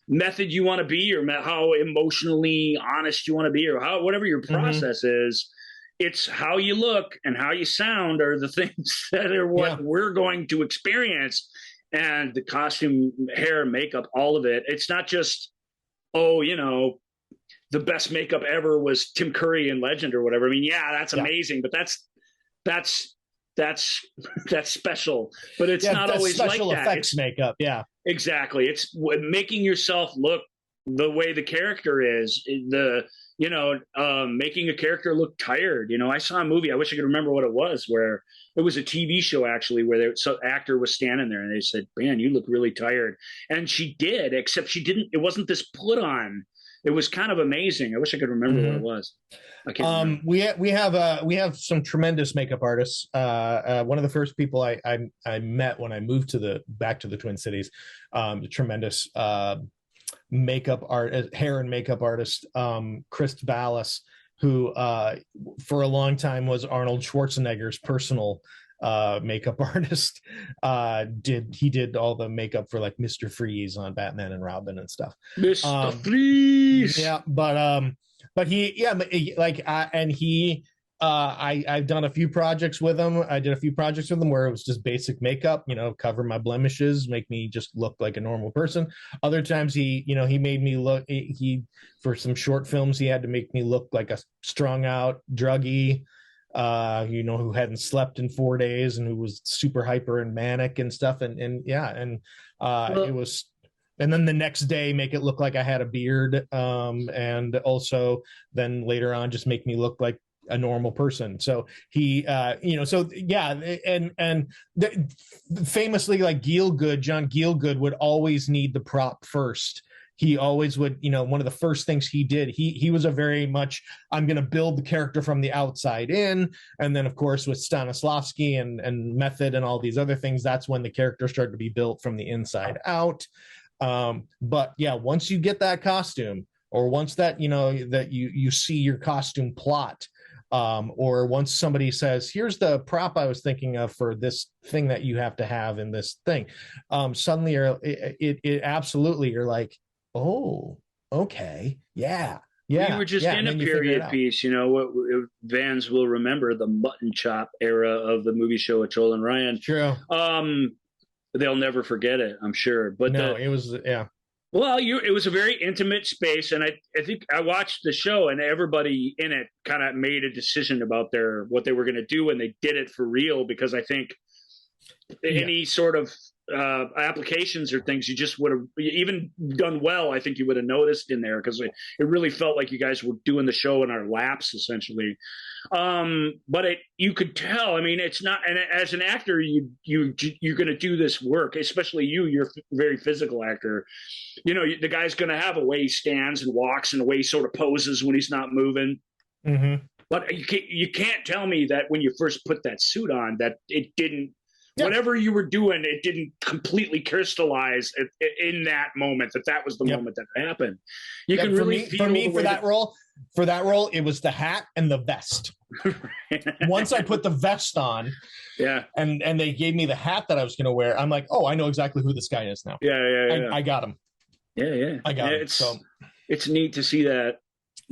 method you want to be, or how emotionally honest you want to be, or how, whatever your process is, it's how you look and how you sound are the things that are what we're going to experience. And the costume, hair, makeup, all of it. It's not just, the best makeup ever was Tim Curry in Legend or whatever. I mean, that's amazing, but that's special. But it's not always like that. Special effects makeup, exactly. It's making yourself look the way the character is. Making a character look tired. I saw a movie, I wish I could remember what it was, where it was a TV show actually, where some actor was standing there and they said, "Man, you look really tired." And she did, except she didn't, it wasn't this put on. It was kind of amazing. I wish I could remember what it was. I can't remember. We have some tremendous makeup artists. One of the first people I met when I moved back to the Twin Cities, tremendous makeup art, hair and makeup artist, Chris Ballas, who for a long time was Arnold Schwarzenegger's personal makeup artist. He did all the makeup for like Mr. Freeze on Batman and Robin and stuff. Mr. Freeze. Yeah, I've done a few projects with him. I did a few projects with him where it was just basic makeup, cover my blemishes, make me just look like a normal person. Other times he made me look, for some short films, he had to make me look like a strung out druggie, who hadn't slept in 4 days and who was super hyper and manic and stuff. It was, and then the next day make it look like I had a beard. And also then later on, just make me look like a normal person. So he, famously, like John Gielgud would always need the prop first. He always would, one of the first things he did, he was a very much, I'm going to build the character from the outside in. And then of course with Stanislavski and method and all these other things, that's when the character started to be built from the inside out. But yeah, once you get that costume, or once that, that you see your costume plot, or once somebody says, here's the prop I was thinking of for this thing that you have to have in this thing, suddenly it absolutely, you're like, oh, okay, yeah. We were just in a period piece, what Vans will remember, the mutton chop era of the movie show with Joel and Ryan. True. They'll never forget it, I'm sure. But no, it was, Well, it was a very intimate space, and I think I watched the show, and everybody in it kind of made a decision about what they were going to do, and they did it for real, because I think any sort of applications or things you just would have even done well, I think you would have noticed in there, because it really felt like you guys were doing the show in our laps essentially. But you could tell, I mean, it's not, and as an actor, you're going to do this work, especially you're a very physical actor. The guy's going to have a way he stands and walks and a way he sort of poses when he's not moving. Mm-hmm. But you can't tell me that when you first put that suit on that it didn't, whatever you were doing, it didn't completely crystallize in that moment, that was the moment that happened. You can really feel for that role, it was the hat and the vest. Once I put the vest on, and they gave me the hat that I was going to wear, I'm like, oh, I know exactly who this guy is now. Yeah. I got him. Yeah. I got him. So it's neat to see that.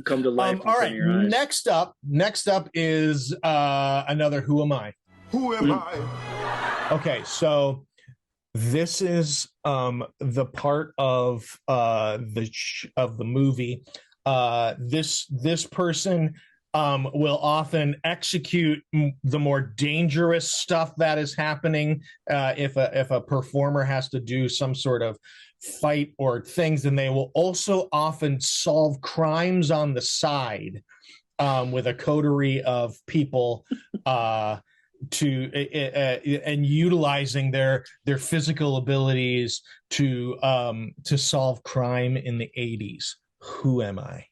come to life. All right. Next up is another Who Am I? Who am I? Okay, so this is the part of the movie. This person will often execute the more dangerous stuff that is happening. If a performer has to do some sort of fight or things, and they will also often solve crimes on the side with a coterie of people and utilizing their physical abilities to solve crime in the 80s. Who am I?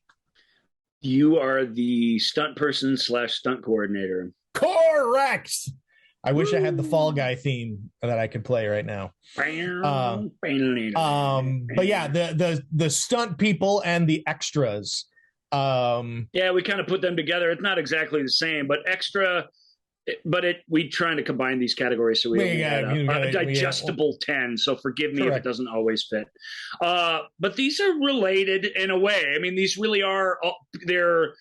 You are the stunt person / stunt coordinator. Correct. I wish I had the Fall Guy theme that I could play right now. But yeah, the stunt people and the extras. Yeah, we kind of put them together. It's not exactly the same, but extra. But we trying to combine these categories so we have a digestible 10. So forgive me if it doesn't always fit. But these are related in a way. I mean, these really are. They're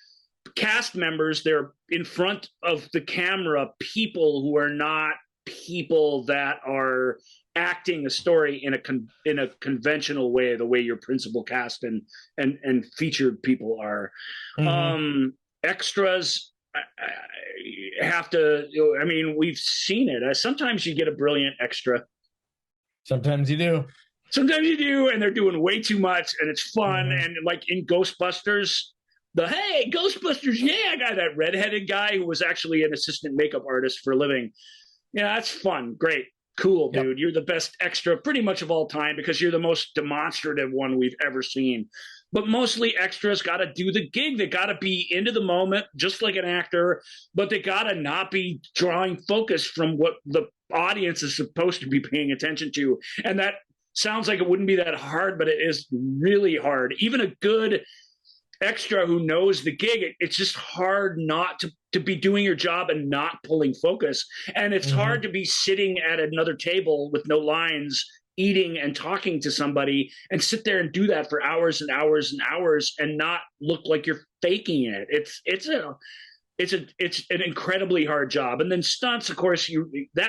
cast members. They're in front of the camera people who are not people that are acting a story in a conventional way, the way your principal cast and featured people are. Mm-hmm. Extras. Have to. I mean, we've seen it. Sometimes you get a brilliant extra. Sometimes you do. And they're doing way too much, and it's fun. Mm-hmm. And like in Ghostbusters, hey Ghostbusters, yeah, guy, that redheaded guy who was actually an assistant makeup artist for a living. Yeah, that's fun. Great. Cool, dude. Yep. You're the best extra pretty much of all time because you're the most demonstrative one we've ever seen. But mostly extras got to do the gig. They got to be into the moment, just like an actor, but they got to not be drawing focus from what the audience is supposed to be paying attention to. And that sounds like it wouldn't be that hard, but it is really hard. Even a good extra who knows the gig, it's just hard not to be doing your job and not pulling focus. And it's hard to be sitting at another table with no lines, eating and talking to somebody and sit there and do that for hours and hours and hours and not look like you're faking it. It's an incredibly hard job. And then stunts, of course,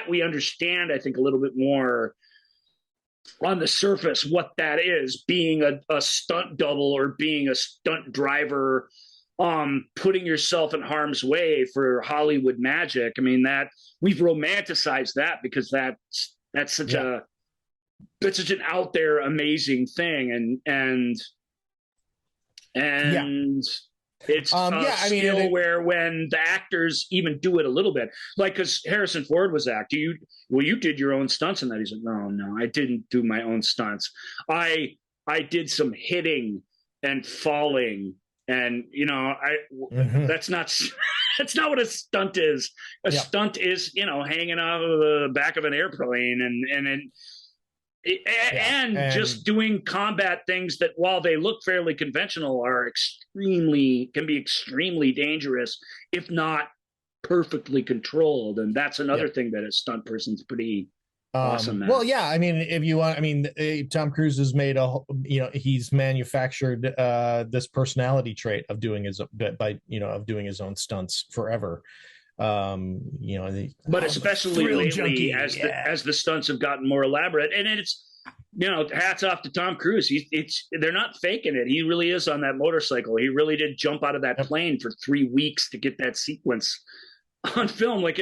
we understand, I think, a little bit more on the surface what that is, being a stunt double or being a stunt driver, putting yourself in harm's way for Hollywood magic. I mean, that we've romanticized that because that's such an out there amazing thing, and it's skill where when the actors even do it a little bit, like because Harrison Ford was acting, you did your own stunts in that. He's like, no, I didn't do my own stunts. I did some hitting and falling, and that's not that's not what a stunt is. A stunt is hanging off of the back of an airplane and just doing combat things that, while they look fairly conventional, can be extremely dangerous if not perfectly controlled. And that's another thing that a stunt person's pretty awesome at. Well, yeah, I mean, if you want, I mean, Tom Cruise has made he's manufactured this personality trait of doing his own stunts forever. But especially lately, as the stunts have gotten more elaborate, and it's hats off to Tom Cruise. They're not faking it. He really is on that motorcycle. He really did jump out of that plane for 3 weeks to get that sequence on film. Like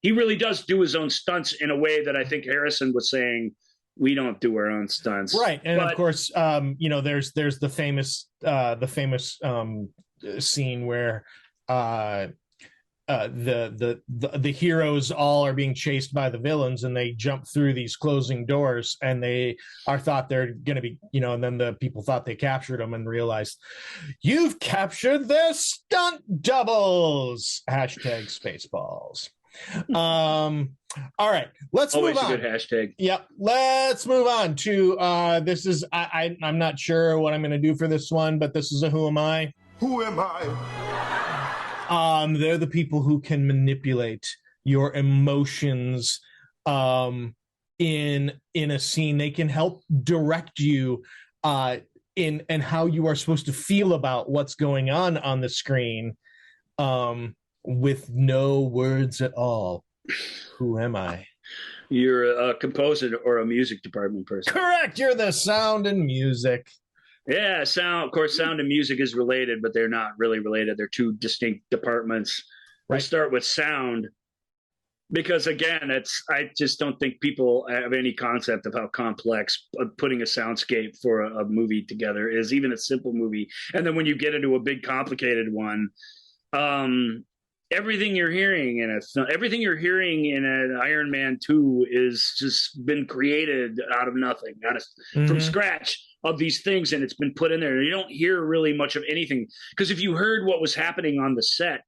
he really does do his own stunts in a way that I think Harrison was saying we don't do our own stunts, right? And of course, there's the famous scene where the heroes all are being chased by the villains, and they jump through these closing doors, and they are thought they're going to be, and then the people thought they captured them and realized you've captured their stunt doubles. #Spaceballs. All right, let's move on. Always a good hashtag. Yep, let's move on to this is I'm not sure what I'm going to do for this one, but this is a Who Am I? Who am I? They're the people who can manipulate your emotions in a scene. They can help direct you in and how you are supposed to feel about what's going on the screen, with no words at all. Who am I? You're a composer or a music department person. Correct. You're the sound and music. Yeah, sound. Of course, sound and music is related, but they're not really related. They're two distinct departments. Right. We'll start with sound because, again, I just don't think people have any concept of how complex putting a soundscape for a movie together is, even a simple movie. And then when you get into a big, complicated one, everything you're hearing in an Iron Man 2 is just been created out of nothing, from scratch, of these things, and it's been put in there. And you don't hear really much of anything, because if you heard what was happening on the set,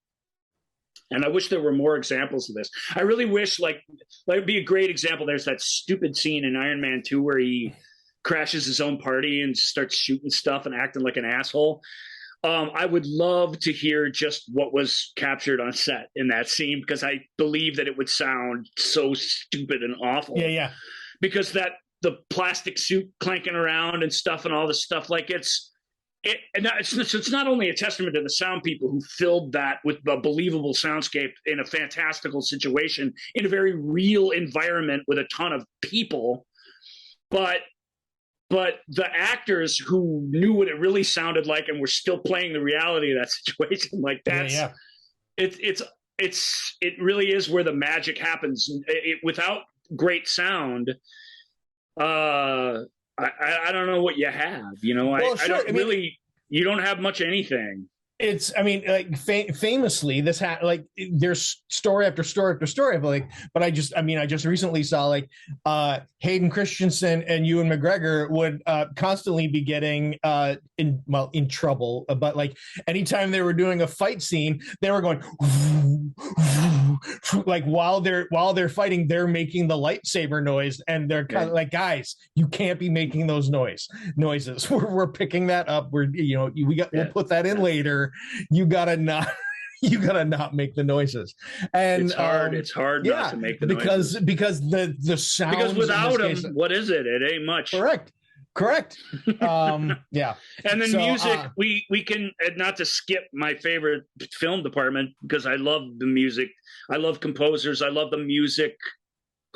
and I wish there were more examples of this. I really wish, like it'd be a great example. There's that stupid scene in Iron Man 2 where he crashes his own party and starts shooting stuff and acting like an asshole. I would love to hear just what was captured on set in that scene, because I believe that it would sound so stupid and awful. Yeah. Because the plastic suit clanking around and stuff and all this stuff, like it's not only a testament to the sound people who filled that with a believable soundscape in a fantastical situation in a very real environment with a ton of people, but the actors who knew what it really sounded like and were still playing the reality of that situation, like that's it really is where the magic happens. Without great sound, I don't know what you have. You don't have much of anything. It's, I mean, like famously, this there's story after story after story of but I just recently saw Hayden Christensen and Ewan McGregor would constantly be getting in trouble, but anytime they were doing a fight scene, they were going while they're fighting, they're making the lightsaber noise, and they're kind of guys, you can't be making those noises. We're picking that up. We'll put that in later. You gotta not make the noises. And it's hard not to make the noises because the sound, because without them, what is it? It ain't much. Correct. Yeah. And then music, we can, not to skip my favorite film department, because I love the music. I love composers. I love the music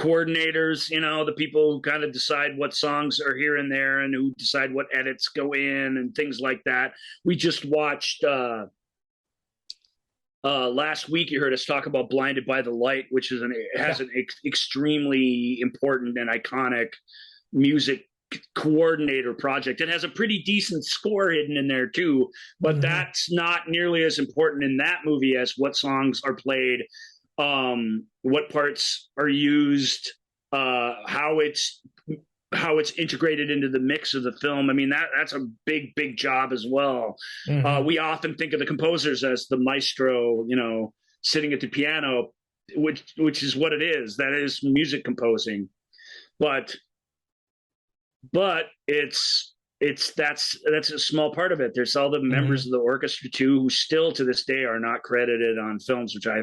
coordinators, the people who kind of decide what songs are here and there and who decide what edits go in and things like that. We just watched last week, you heard us talk about Blinded by the Light, which is an extremely important and iconic music coordinator project. It has a pretty decent score hidden in there too, but that's not nearly as important in that movie as what songs are played, what parts are used, how it's integrated into the mix of the film. I mean, that's a big job as well. We often think of the composers as the maestro, sitting at the piano, which is what it is. That is music composing, but that's a small part of it. There's all the members of the orchestra too, who still to this day are not credited on films, which I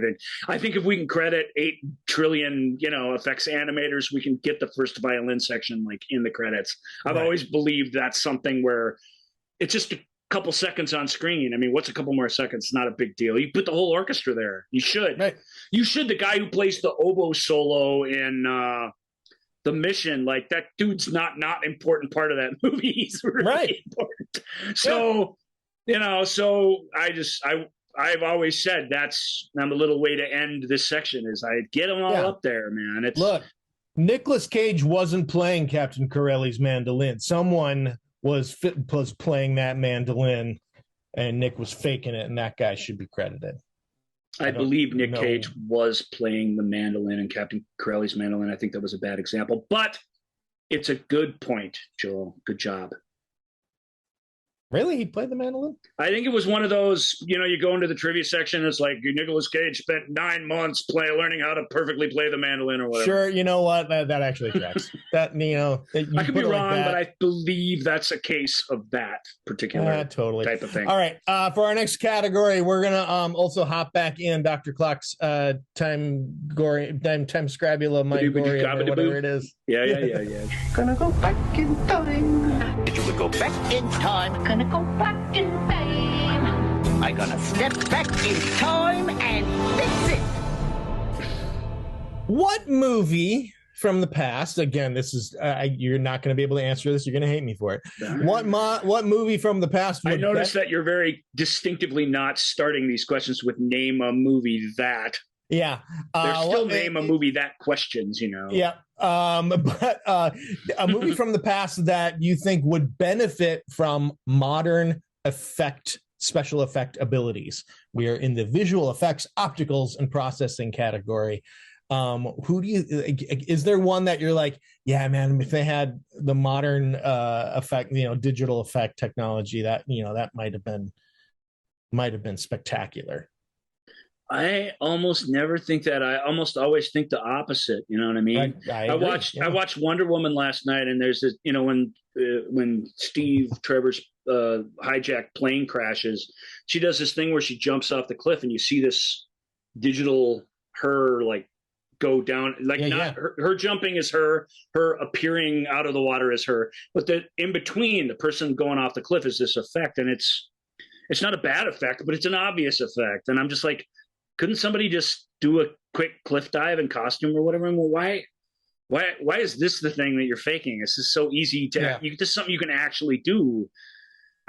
think if we can credit 8 trillion, effects animators, we can get the first violin section in the credits. I've always believed that's something where it's just a couple seconds on screen. I mean, what's a couple more seconds? It's not a big deal. You put the whole orchestra there. You should. Right. You should. The guy who plays the oboe solo in The Mission, that dude's not important part of that movie. He's really important. So, I've always said I'm a little way to end this section is I get them all up there, man. Look, Nicolas Cage wasn't playing Captain Corelli's mandolin. Someone was playing that mandolin, and Nick was faking it, and that guy should be credited. I believe Nick Cage was playing the mandolin in Captain Corelli's mandolin. I think that was a bad example, but it's a good point, Joel. Good job. Really? He played the mandolin? I think it was one of those, you go into the trivia section, it's like Nicolas Cage spent 9 months learning how to perfectly play the mandolin or whatever. Sure, you know what? That actually tracks. I could be wrong, but I believe that's a case of that particular type of thing. All right. For our next category, we're going to also hop back in Dr. Clock's time Scrabula, my gory, whatever it is. Yeah. Gonna go back in time. If you would go back in time, gonna go back in fame. I'm gonna step back in time and fix it. What movie from the past? Again, this is you're not going to be able to answer this. You're going to hate me for it. What movie from the past? I noticed that you're very distinctively not starting these questions with name a movie that. Yeah, there's still name a movie that questions. Yeah, but a movie from the past that you think would benefit from modern special effect abilities. We are in the visual effects, opticals, and processing category. Who do you? Is there one that you're like, yeah, man? If they had the modern effect, digital effect technology, that that might have been spectacular. I almost never think that. I almost always think the opposite. You know what I mean? I watched Wonder Woman last night, and there's this, when Steve Trevor's hijacked plane crashes, she does this thing where she jumps off the cliff, and you see this digital her go down, her jumping is her appearing out of the water is her, but the in between, the person going off the cliff is this effect, and it's not a bad effect, but it's an obvious effect, and I'm just like, couldn't somebody just do a quick cliff dive in costume or whatever? And why is this the thing that you're faking? This is so easy to this is something you can actually do.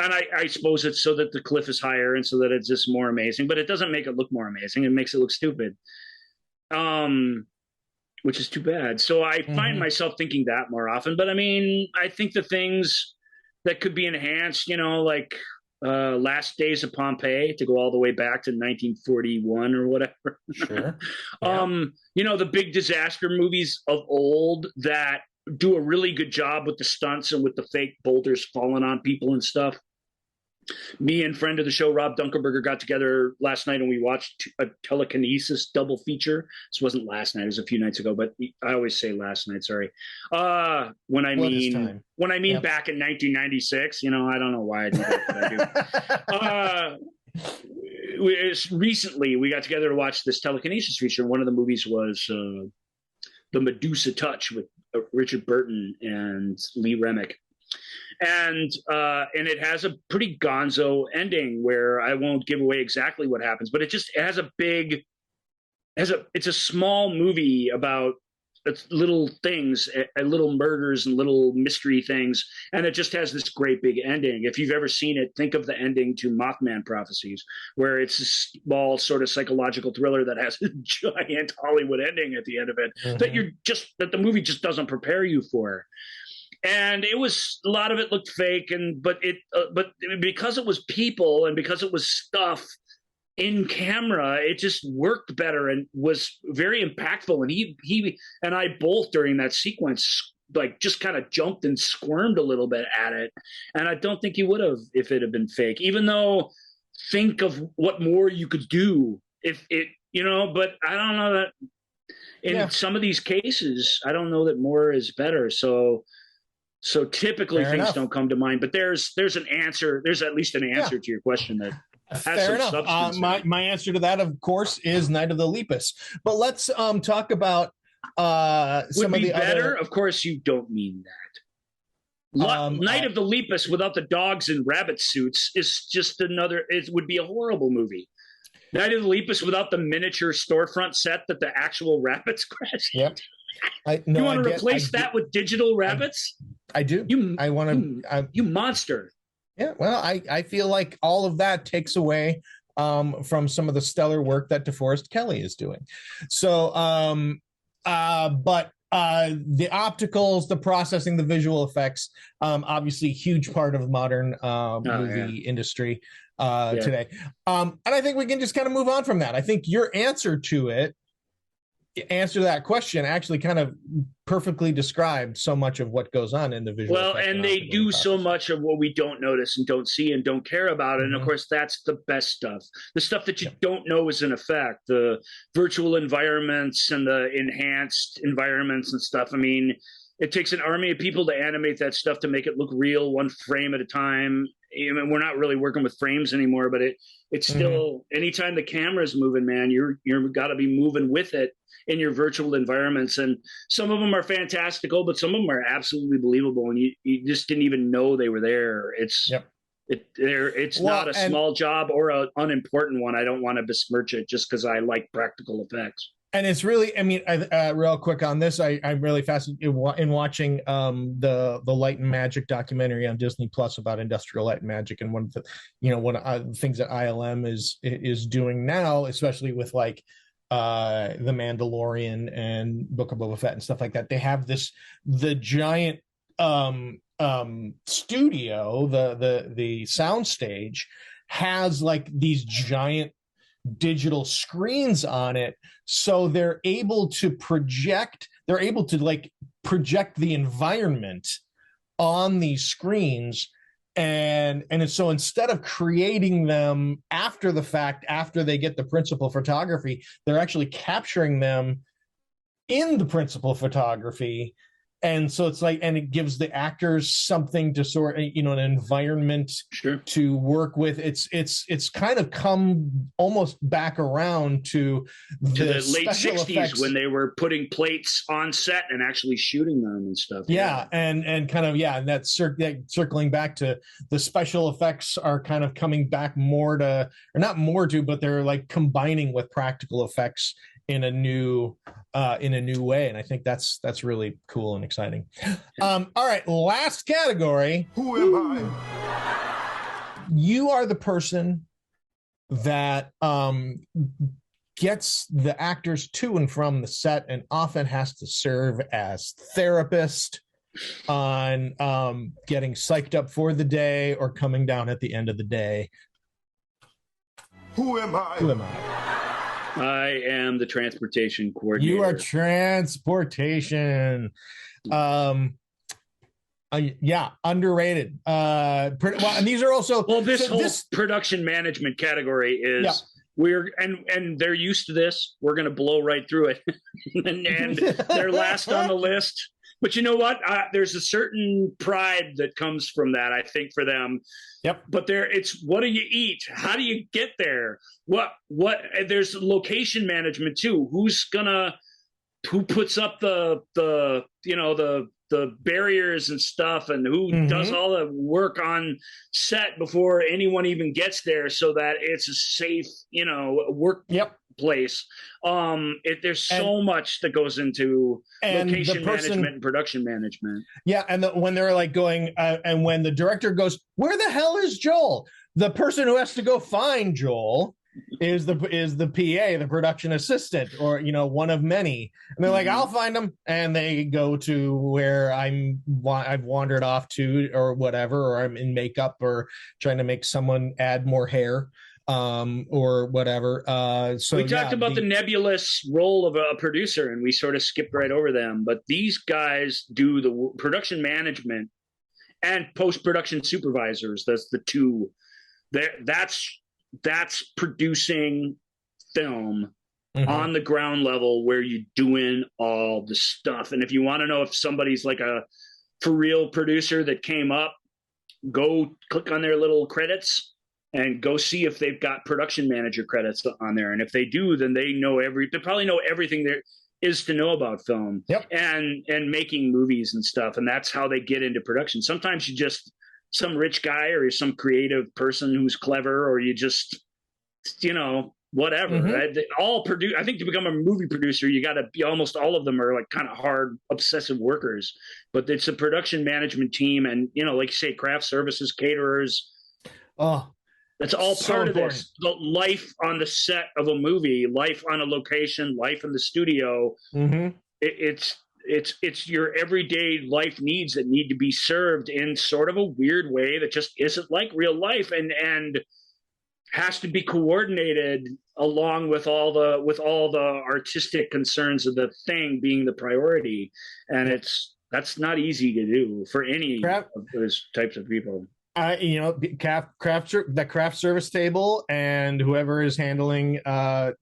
And I suppose it's so that the cliff is higher and so that it's just more amazing, but it doesn't make it look more amazing. It makes it look stupid. Which is too bad. So I find myself thinking that more often, but I mean, I think the things that could be enhanced, Last Days of Pompeii, to go all the way back to 1941 or whatever. Sure. Yeah. The big disaster movies of old that do a really good job with the stunts and with the fake boulders falling on people and stuff. Me and friend of the show, Rob Dunkelberger, got together last night and we watched a telekinesis double feature. This wasn't last night; it was a few nights ago. But I always say last night. Sorry. When I mean back in 1996, I don't know why I do that. But I do. Recently, we got together to watch this telekinesis feature. One of the movies was the Medusa Touch with Richard Burton and Lee Remick. And it has a pretty gonzo ending where I won't give away exactly what happens, but it's a small movie about little things, little murders and little mystery things. And it just has this great big ending. If you've ever seen it, think of the ending to Mothman Prophecies, where it's a small sort of psychological thriller that has a giant Hollywood ending at the end of it that the movie just doesn't prepare you for. And it was, a lot of it looked fake, but because it was people and because it was stuff in camera, it just worked better and was very impactful. And he and I both during that sequence just kind of jumped and squirmed a little bit at it. And I don't think he would have if it had been fake. Even though, think of what more you could do if it, But I don't know that in some of these cases, I don't know that more is better. So typically things don't come to mind, but there's an answer. There's at least an answer to your question that has some substance. My answer to that, of course, is Night of the Lepus. But let's talk about some of the better. other. Of course, you don't mean that. Night of the Lepus without the dogs in rabbit suits is just another. It would be a horrible movie. Night of the Lepus without the miniature storefront set that the actual rabbits crash. Yep. You want to replace that with digital rabbits? I do. You monster. Yeah. Well, I feel like all of that takes away from some of the stellar work that DeForest Kelley is doing. So, but the opticals, the processing, the visual effects, obviously huge part of modern movie industry today. And I think we can just kind of move on from that. I think your answer to it answer to that question actually kind of perfectly described so much of what goes on in the visual. Well, and they do so much of what we don't notice and don't see and don't care about. And of course, that's the best stuff. The stuff that you don't know is in effect, the virtual environments and the enhanced environments and stuff. I mean, it takes an army of people to animate that stuff to make it look real, one frame at a time. I mean, we're not really working with frames anymore, but it's still anytime the camera's moving, man, you're got to be moving with it in your virtual environments. And some of them are fantastical, but some of them are absolutely believable, and you just didn't even know they were there. It's not a small job or an unimportant one. I don't want to besmirch it just because I like practical effects. And it's really, I mean, real quick on this, I'm really fascinated in watching the Light and Magic documentary on Disney Plus about industrial light and magic, and one of the things that ILM is doing now, especially with like The Mandalorian and Book of Boba Fett and stuff like that. They have the giant studio, the sound stage has like these giant digital screens on it, so they're able to project the environment on these screens, and so instead of creating them after the fact, after they get the principal photography, they're actually capturing them in the principal photography. And so it's like, and it gives the actors something to sort, an environment to work with. It's kind of come almost back around to the late 60s effects, when they were putting plates on set and actually shooting them and stuff. Yeah. And kind of, and that's circling back to the special effects are kind of coming back but they're like combining with practical effects in a new way, and I think that's really cool and exciting. All right, last category. Who am I? You are the person that gets the actors to and from the set, and often has to serve as therapist on getting psyched up for the day or coming down at the end of the day. Who am I? Who am I? I am the transportation coordinator. You are transportation. Underrated. And these are also this production management category is and they're used to this. We're going to blow right through it, and they're last on the list. But you know what? There's a certain pride that comes from that, I think, for them. Yep. But it's what do you eat? How do you get there? What? There's location management too. Who puts up the barriers and stuff, and who does all the work on set before anyone even gets there, so that it's a safe, work place. There's so much that goes into location management and production management. Yeah, and when they're like going, and when the director goes, "Where the hell is Joel?" The person who has to go find Joel is the PA, the production assistant, or one of many. And they're like, "I'll find him," and they go to where I've wandered off to, or whatever, or I'm in makeup, or trying to make someone add more hair. Or whatever. So we talked about the nebulous role of a producer, and we sort of skipped right over them. But these guys do the production management and post-production supervisors. That's the two. That's producing film on the ground level, where you're doing all the stuff. And if you want to know if somebody's like a for real producer that came up, go click on their little credits and go see if they've got production manager credits on there. And if they do, then they probably know everything there is to know about film and making movies and stuff. And that's how they get into production. Sometimes you just some rich guy, or you're some creative person who's clever, or you just, whatever. Right? I think to become a movie producer, you got to be, almost all of them are like kind of hard, obsessive workers, but it's a production management team. And, like you say, craft services, caterers. Oh, that's all so part important. Of this. The life on the set of a movie, life on a location, life in the studio. It's your everyday life needs that need to be served in sort of a weird way that just isn't like real life. And has to be coordinated along with all the artistic concerns of the thing being the priority, and that's not easy to do for any of those types of people. The craft service table and whoever is handling,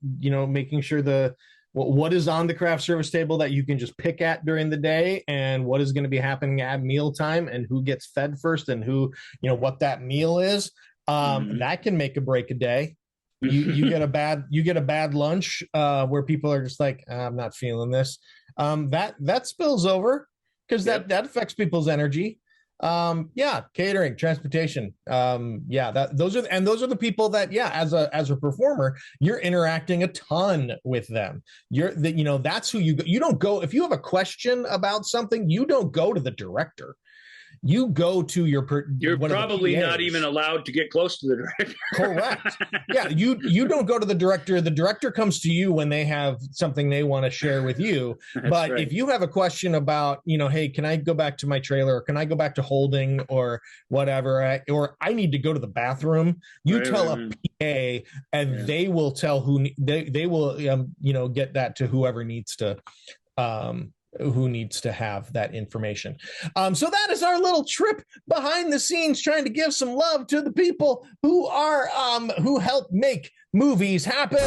making sure what is on the craft service table that you can just pick at during the day, and what is going to be happening at mealtime, and who gets fed first, and who, what that meal is. That can make or break a day. You get a bad lunch where people are just like, I'm not feeling this. That spills over because that affects people's energy. Catering, transportation. Those are the people that, as a performer, you're interacting a ton with them. That's who you don't go. If you have a question about something, you don't go to the director. You go to you're probably not even allowed to get close to the director. Correct. Yeah, you don't go to the director. The director comes to you when they have something they want to share with you. But right. If you have a question about, hey, can I go back to my trailer, or can I go back to holding, or whatever, or I need to go to the bathroom, tell a PA, and they will tell they will get that to whoever needs to who needs to have that information. So that is our little trip behind the scenes, trying to give some love to the people who are who help make movies happen.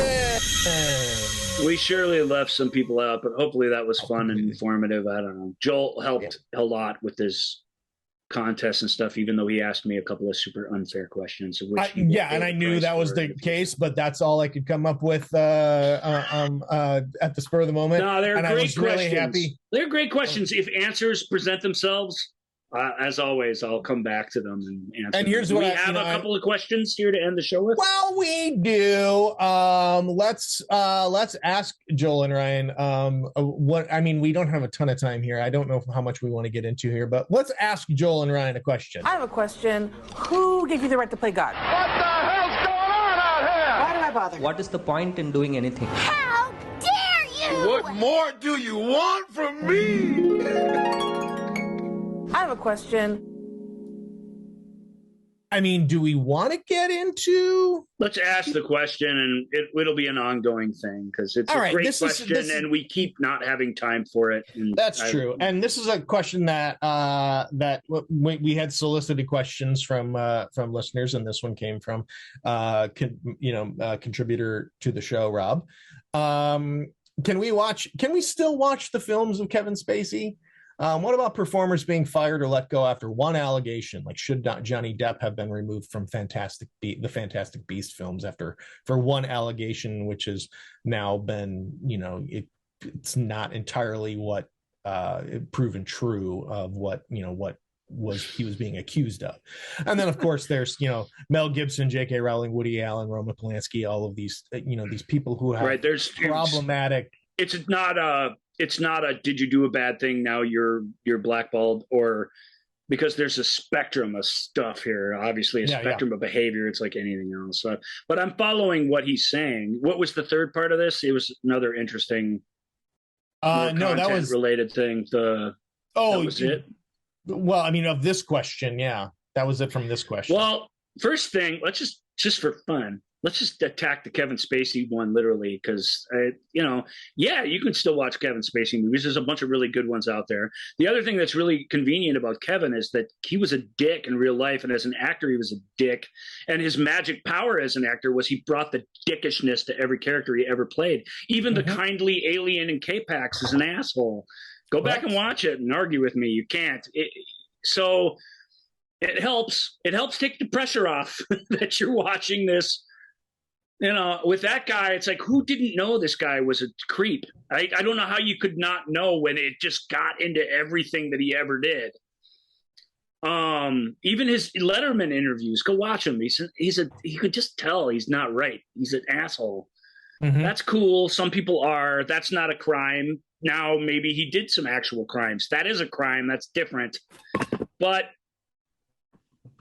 We surely left some people out, but hopefully that was fun and informative. I don't know. Joel helped a lot with this contest and stuff, even though he asked me a couple of super unfair questions. And I knew that was the case, but that's all I could come up with at the spur of the moment. No, they're great questions. Really happy. They're great questions. If answers present themselves, as always, I'll come back to them and answer. And here's them. what we have a couple of questions here to end the show with. Well, we do. Let's ask Joel and Ryan. We don't have a ton of time here. I don't know how much we want to get into here, but let's ask Joel and Ryan a question. I have a question. Who gave you the right to play God? What the hell's going on out here? Why do I bother? What is the point in doing anything? How dare you? What more do you want from me? I have a question. Do we want to get into? Let's ask the question, and it'll be an ongoing thing because it's a great question, and we keep not having time for it. That's true. And this is a question that we had solicited questions from listeners, and this one came from contributor to the show, Rob. Can we still watch the films of Kevin Spacey? What about performers being fired or let go after one allegation? Like, should Johnny Depp have been removed from the Fantastic Beast films for one allegation, which has now been, it's not entirely what proven true of what he was being accused of. And then, of course, there's Mel Gibson, J.K. Rowling, Woody Allen, Roman Polanski, all of these these people who have problematic. It's not a did you do a bad thing, now you're blackballed, or because there's a spectrum of stuff here, obviously a spectrum of behavior. It's like anything else. But I'm following what he's saying. What was the third part of this? It was another interesting that was related thing. That was it. Well, of this question, that was it from this question. Well, first thing, let's just for fun, let's just attack the Kevin Spacey one literally, because, you can still watch Kevin Spacey movies. There's a bunch of really good ones out there. The other thing that's really convenient about Kevin is that he was a dick in real life, and as an actor, he was a dick. And his magic power as an actor was he brought the dickishness to every character he ever played. Even the kindly alien in K-Pax is an asshole. Go back and watch it and argue with me. You can't. So it helps. It helps take the pressure off that you're watching this. With that guy, it's like, who didn't know this guy was a creep? I don't know how you could not know when it just got into everything that he ever did. Even his Letterman interviews, go watch him. You could just tell he's not right. He's an asshole. Mm-hmm. That's cool. Some people are. That's not a crime. Now, maybe he did some actual crimes. That is a crime. That's different. But,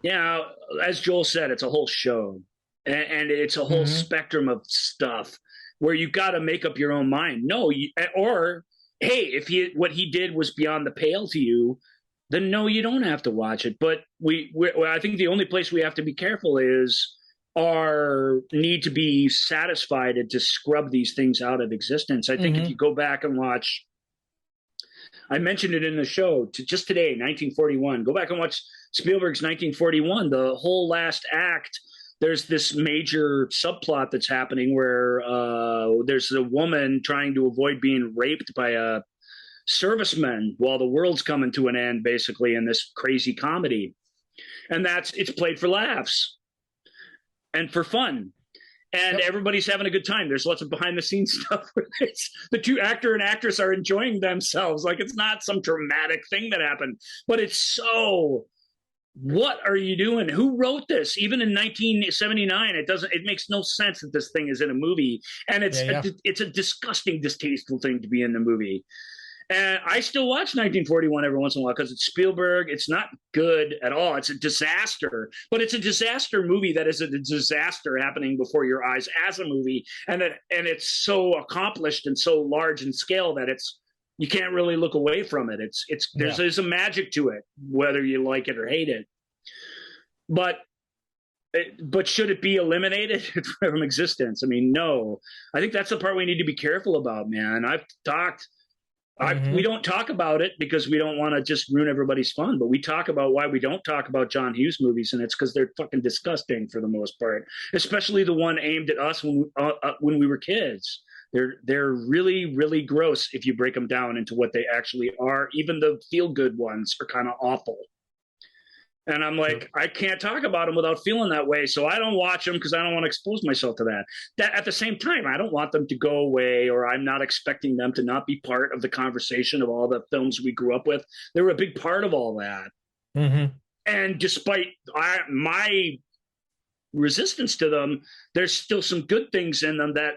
as Joel said, it's a whole show. And it's a whole spectrum of stuff where you got to make up your own mind. No, or, hey, if what he did was beyond the pale to you, then no, you don't have to watch it. But I think the only place we have to be careful is need to be satisfied and to scrub these things out of existence. I think if you go back and watch, I mentioned it in the show just today, 1941. Go back and watch Spielberg's 1941. The whole last act, there's this major subplot that's happening where there's a woman trying to avoid being raped by a serviceman while the world's coming to an end, basically, in this crazy comedy. And it's played for laughs and for fun. And everybody's having a good time. There's lots of behind the scenes stuff where the two actor and actress are enjoying themselves. Like, it's not some dramatic thing that happened, but it's so, what are you doing? Who wrote this? Even in 1979, it makes no sense that this thing is in a movie. And it's a disgusting, distasteful thing to be in the movie. And I still watch 1941 every once in a while because it's Spielberg. It's not good at all. It's a disaster, but it's a disaster movie that is a disaster happening before your eyes as a movie. And it's so accomplished and so large in scale that you can't really look away from it. There's a magic to it, whether you like it or hate it. But should it be eliminated from existence? I mean, no. I think that's the part we need to be careful about, man. We don't talk about it because we don't want to just ruin everybody's fun, but we talk about why we don't talk about John Hughes movies, and it's because they're fucking disgusting for the most part, especially the one aimed at us when we were kids. They're really, really gross if you break them down into what they actually are. Even the feel-good ones are kind of awful. And I'm like, I can't talk about them without feeling that way. So I don't watch them because I don't want to expose myself to that. At the same time, I don't want them to go away, or I'm not expecting them to not be part of the conversation of all the films we grew up with. They were a big part of all that. And despite my resistance to them, there's still some good things in them that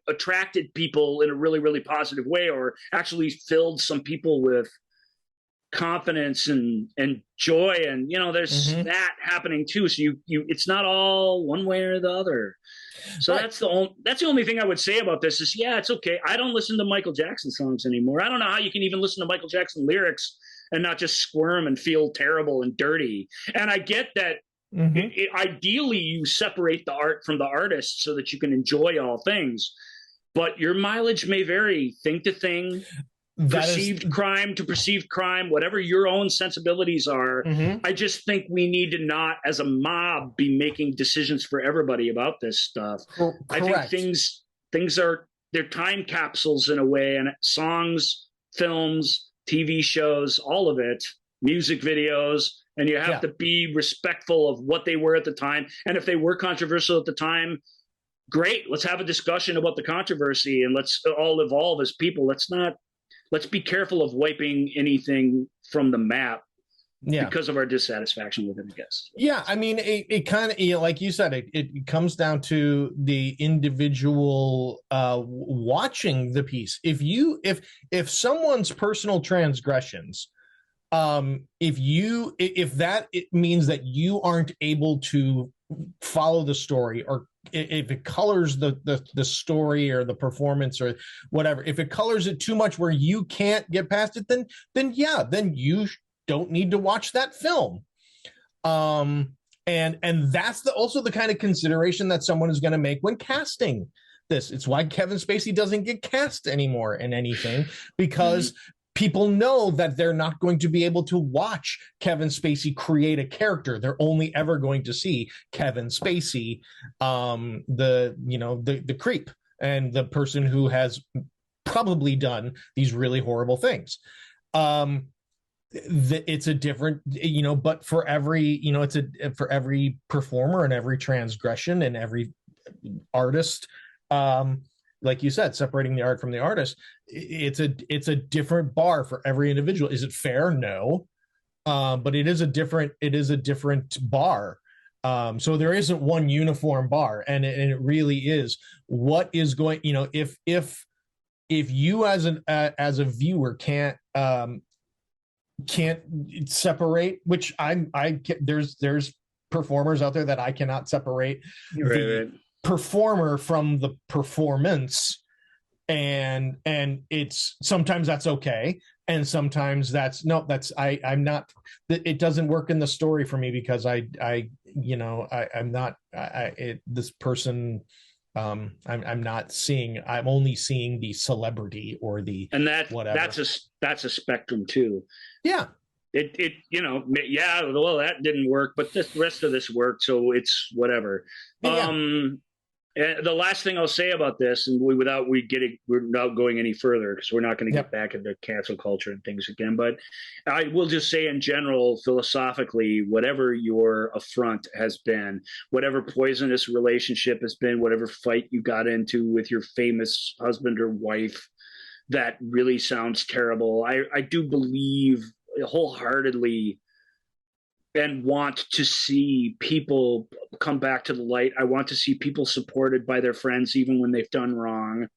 attracted people in a really, really positive way, or actually filled some people with confidence and joy, and there's that happening too. So you it's not all one way or the other. So that's the only thing I would say about this is, it's okay. I don't listen to Michael Jackson songs anymore. I don't know how you can even listen to Michael Jackson lyrics and not just squirm and feel terrible and dirty. And I get that ideally you separate the art from the artist so that you can enjoy all things, but your mileage may vary thing to thing. Perceived crime to perceived crime, whatever your own sensibilities are. I just think we need to not, as a mob, be making decisions for everybody about this stuff. I think they're time capsules in a way, and songs, films, TV shows, all of it, music videos, and you have to be respectful of what they were at the time. And if they were controversial at the time, great, let's have a discussion about the controversy and let's all evolve as people. Let's be careful of wiping anything from the map because of our dissatisfaction with it, I guess. Yeah, I mean, it kind of, like you said, it comes down to the individual watching the piece. If someone's personal transgressions, if that it means that you aren't able to follow the story, or if it colors the story or the performance or whatever, if it colors it too much where you can't get past it, then you don't need to watch that film. And that's also the kind of consideration that someone is going to make when casting this. It's why Kevin Spacey doesn't get cast anymore in anything, because people know that they're not going to be able to watch Kevin Spacey create a character. They're only ever going to see Kevin Spacey, the creep, and the person who has probably done these really horrible things. It's a different, but for every, for every performer and every transgression and every artist, like you said, separating the art from the artist, it's a different bar for every individual. Is it fair? No. But it is a different bar. So there isn't one uniform bar, and it really is what is going, if you as a viewer can't separate, which there's performers out there that I cannot separate the performer from the performance, and it's sometimes that's okay, and sometimes I'm not, it doesn't work in the story for me, because I I'm not. This person. I'm not seeing. I'm only seeing the celebrity or the whatever. That's a spectrum too. Yeah. Well, that didn't work, but the rest of this worked, so it's whatever. Yeah. And the last thing I'll say about this, and we're not going any further because we're not going to get back into cancel culture and things again. But I will just say, in general, philosophically, whatever your affront has been, whatever poisonous relationship has been, whatever fight you got into with your famous husband or wife, that really sounds terrible. I do believe wholeheartedly and want to see people come back to the light. I want to see people supported by their friends, even when they've done wrong.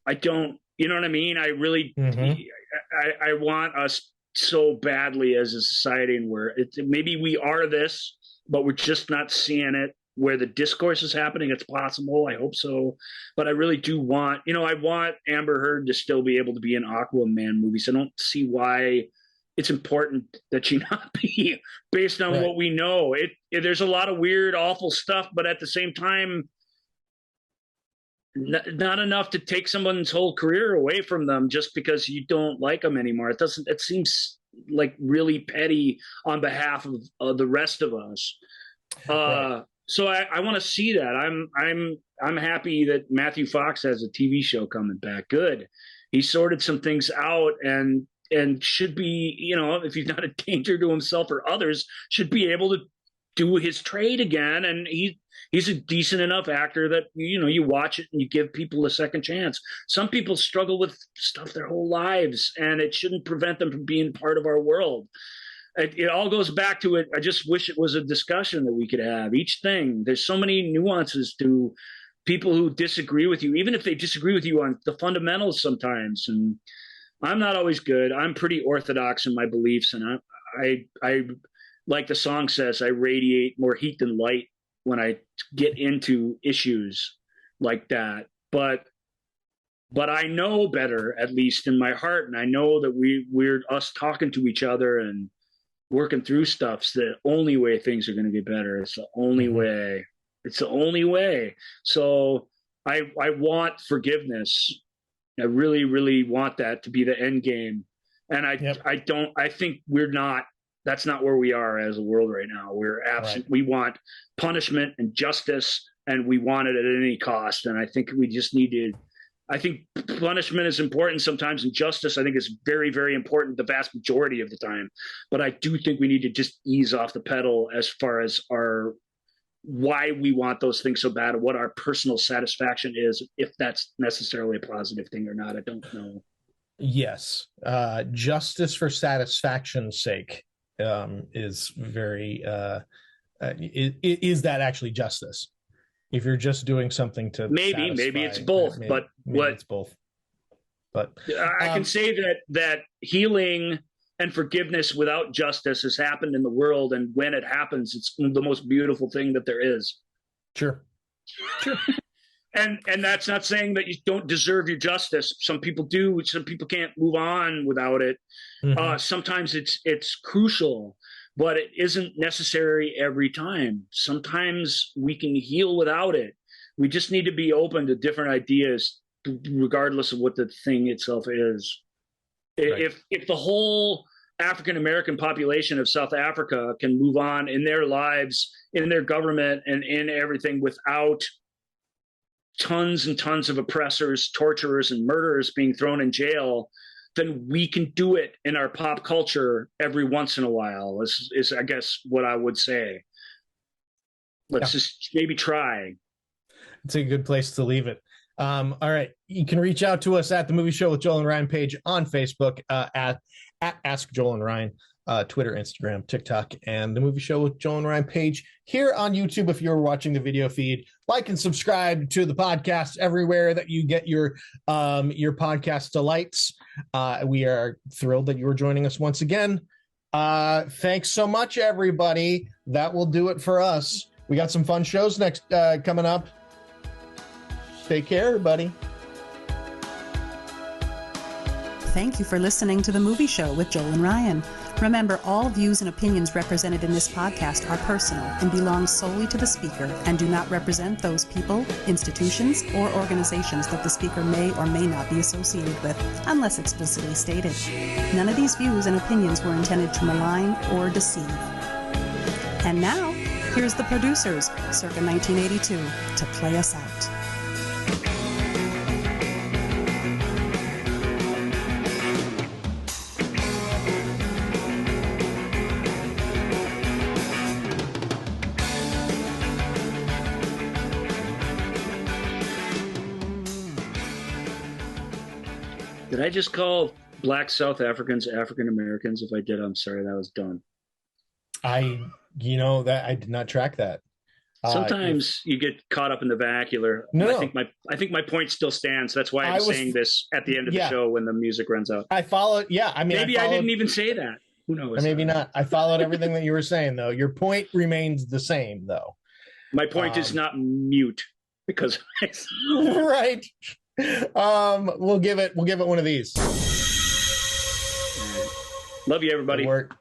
I don't, you know what I mean? I really, I want us so badly as a society, and maybe we are this, but we're just not seeing it where the discourse is happening. It's possible. I hope so. But I really do want, I want Amber Heard to still be able to be in Aquaman movies. I don't see why it's important that she not be, based on what we know. There's a lot of weird, awful stuff, but at the same time, not enough to take someone's whole career away from them just because you don't like them anymore. It seems like really petty on behalf of the rest of us. So I want to see that. I'm happy that Matthew Fox has a TV show coming back. Good. He sorted some things out and should be, if he's not a danger to himself or others, should be able to do his trade again. And he's a decent enough actor that, you watch it and you give people a second chance. Some people struggle with stuff their whole lives, and it shouldn't prevent them from being part of our world. It all goes back to it. I just wish it was a discussion that we could have. Each thing, there's so many nuances to people who disagree with you, even if they disagree with you on the fundamentals sometimes. And I'm not always good. I'm pretty orthodox in my beliefs, and I like the song says, I radiate more heat than light when I get into issues like that. But I know better, at least in my heart, and I know that we're us talking to each other and working through stuff's the only way things are going to get better. It's the only way. It's the only way. So I want forgiveness. I really, really want that to be the end game. And I think that's not where we are as a world right now. We're absent. We want punishment and justice, and we want it at any cost. And I think we just need to, I think punishment is important sometimes, and justice, I think, is very, very important the vast majority of the time. But I do think we need to just ease off the pedal as far as why we want those things so bad and what our personal satisfaction is, if that's necessarily a positive thing or not. I don't know. Yes. Justice for satisfaction's sake is very, is that actually justice? If you're just doing something to maybe it's both, maybe it's both. But I can say that healing and forgiveness without justice has happened in the world, and when it happens, it's the most beautiful thing that there is. Sure. And that's not saying that you don't deserve your justice. Some people do. Some people can't move on without it. Sometimes it's crucial, but it isn't necessary every time. Sometimes we can heal without it. We just need to be open to different ideas, regardless of what the thing itself is. Right. If the whole African-American population of South Africa can move on in their lives, in their government, and in everything without tons and tons of oppressors, torturers, and murderers being thrown in jail, then we can do it in our pop culture every once in a while, is I guess what I would say. Let's just maybe try. It's a good place to leave it. All right. You can reach out to us at the Movie Show with Joel and Ryan page on Facebook, at Ask Joel and Ryan, Twitter, Instagram, TikTok, and the Movie Show with Joel and Ryan page here on YouTube. If you're watching the video feed, like and subscribe to the podcast everywhere that you get your podcast delights. We are thrilled that you are joining us once again. Thanks so much, everybody. That will do it for us. We got some fun shows next coming up. Take care, everybody. Thank you for listening to The Movie Show with Joel and Ryan. Remember, all views and opinions represented in this podcast are personal and belong solely to the speaker and do not represent those people, institutions, or organizations that the speaker may or may not be associated with, unless explicitly stated. None of these views and opinions were intended to malign or deceive. And now, here's the producers, circa 1982, to play us out. Did I just call black South Africans African Americans? If I did, I'm sorry. That was dumb. That I did not track that. Sometimes you get caught up in the vernacular. No, I think my point still stands. That's why I'm saying this at the end of the show when the music runs out. I followed. Yeah, I mean, I didn't even say that. Who knows? Or maybe not. I followed everything that you were saying, though. Your point remains the same, though. My point is not mute because right. We'll give it one of these. Love you, everybody. Good work.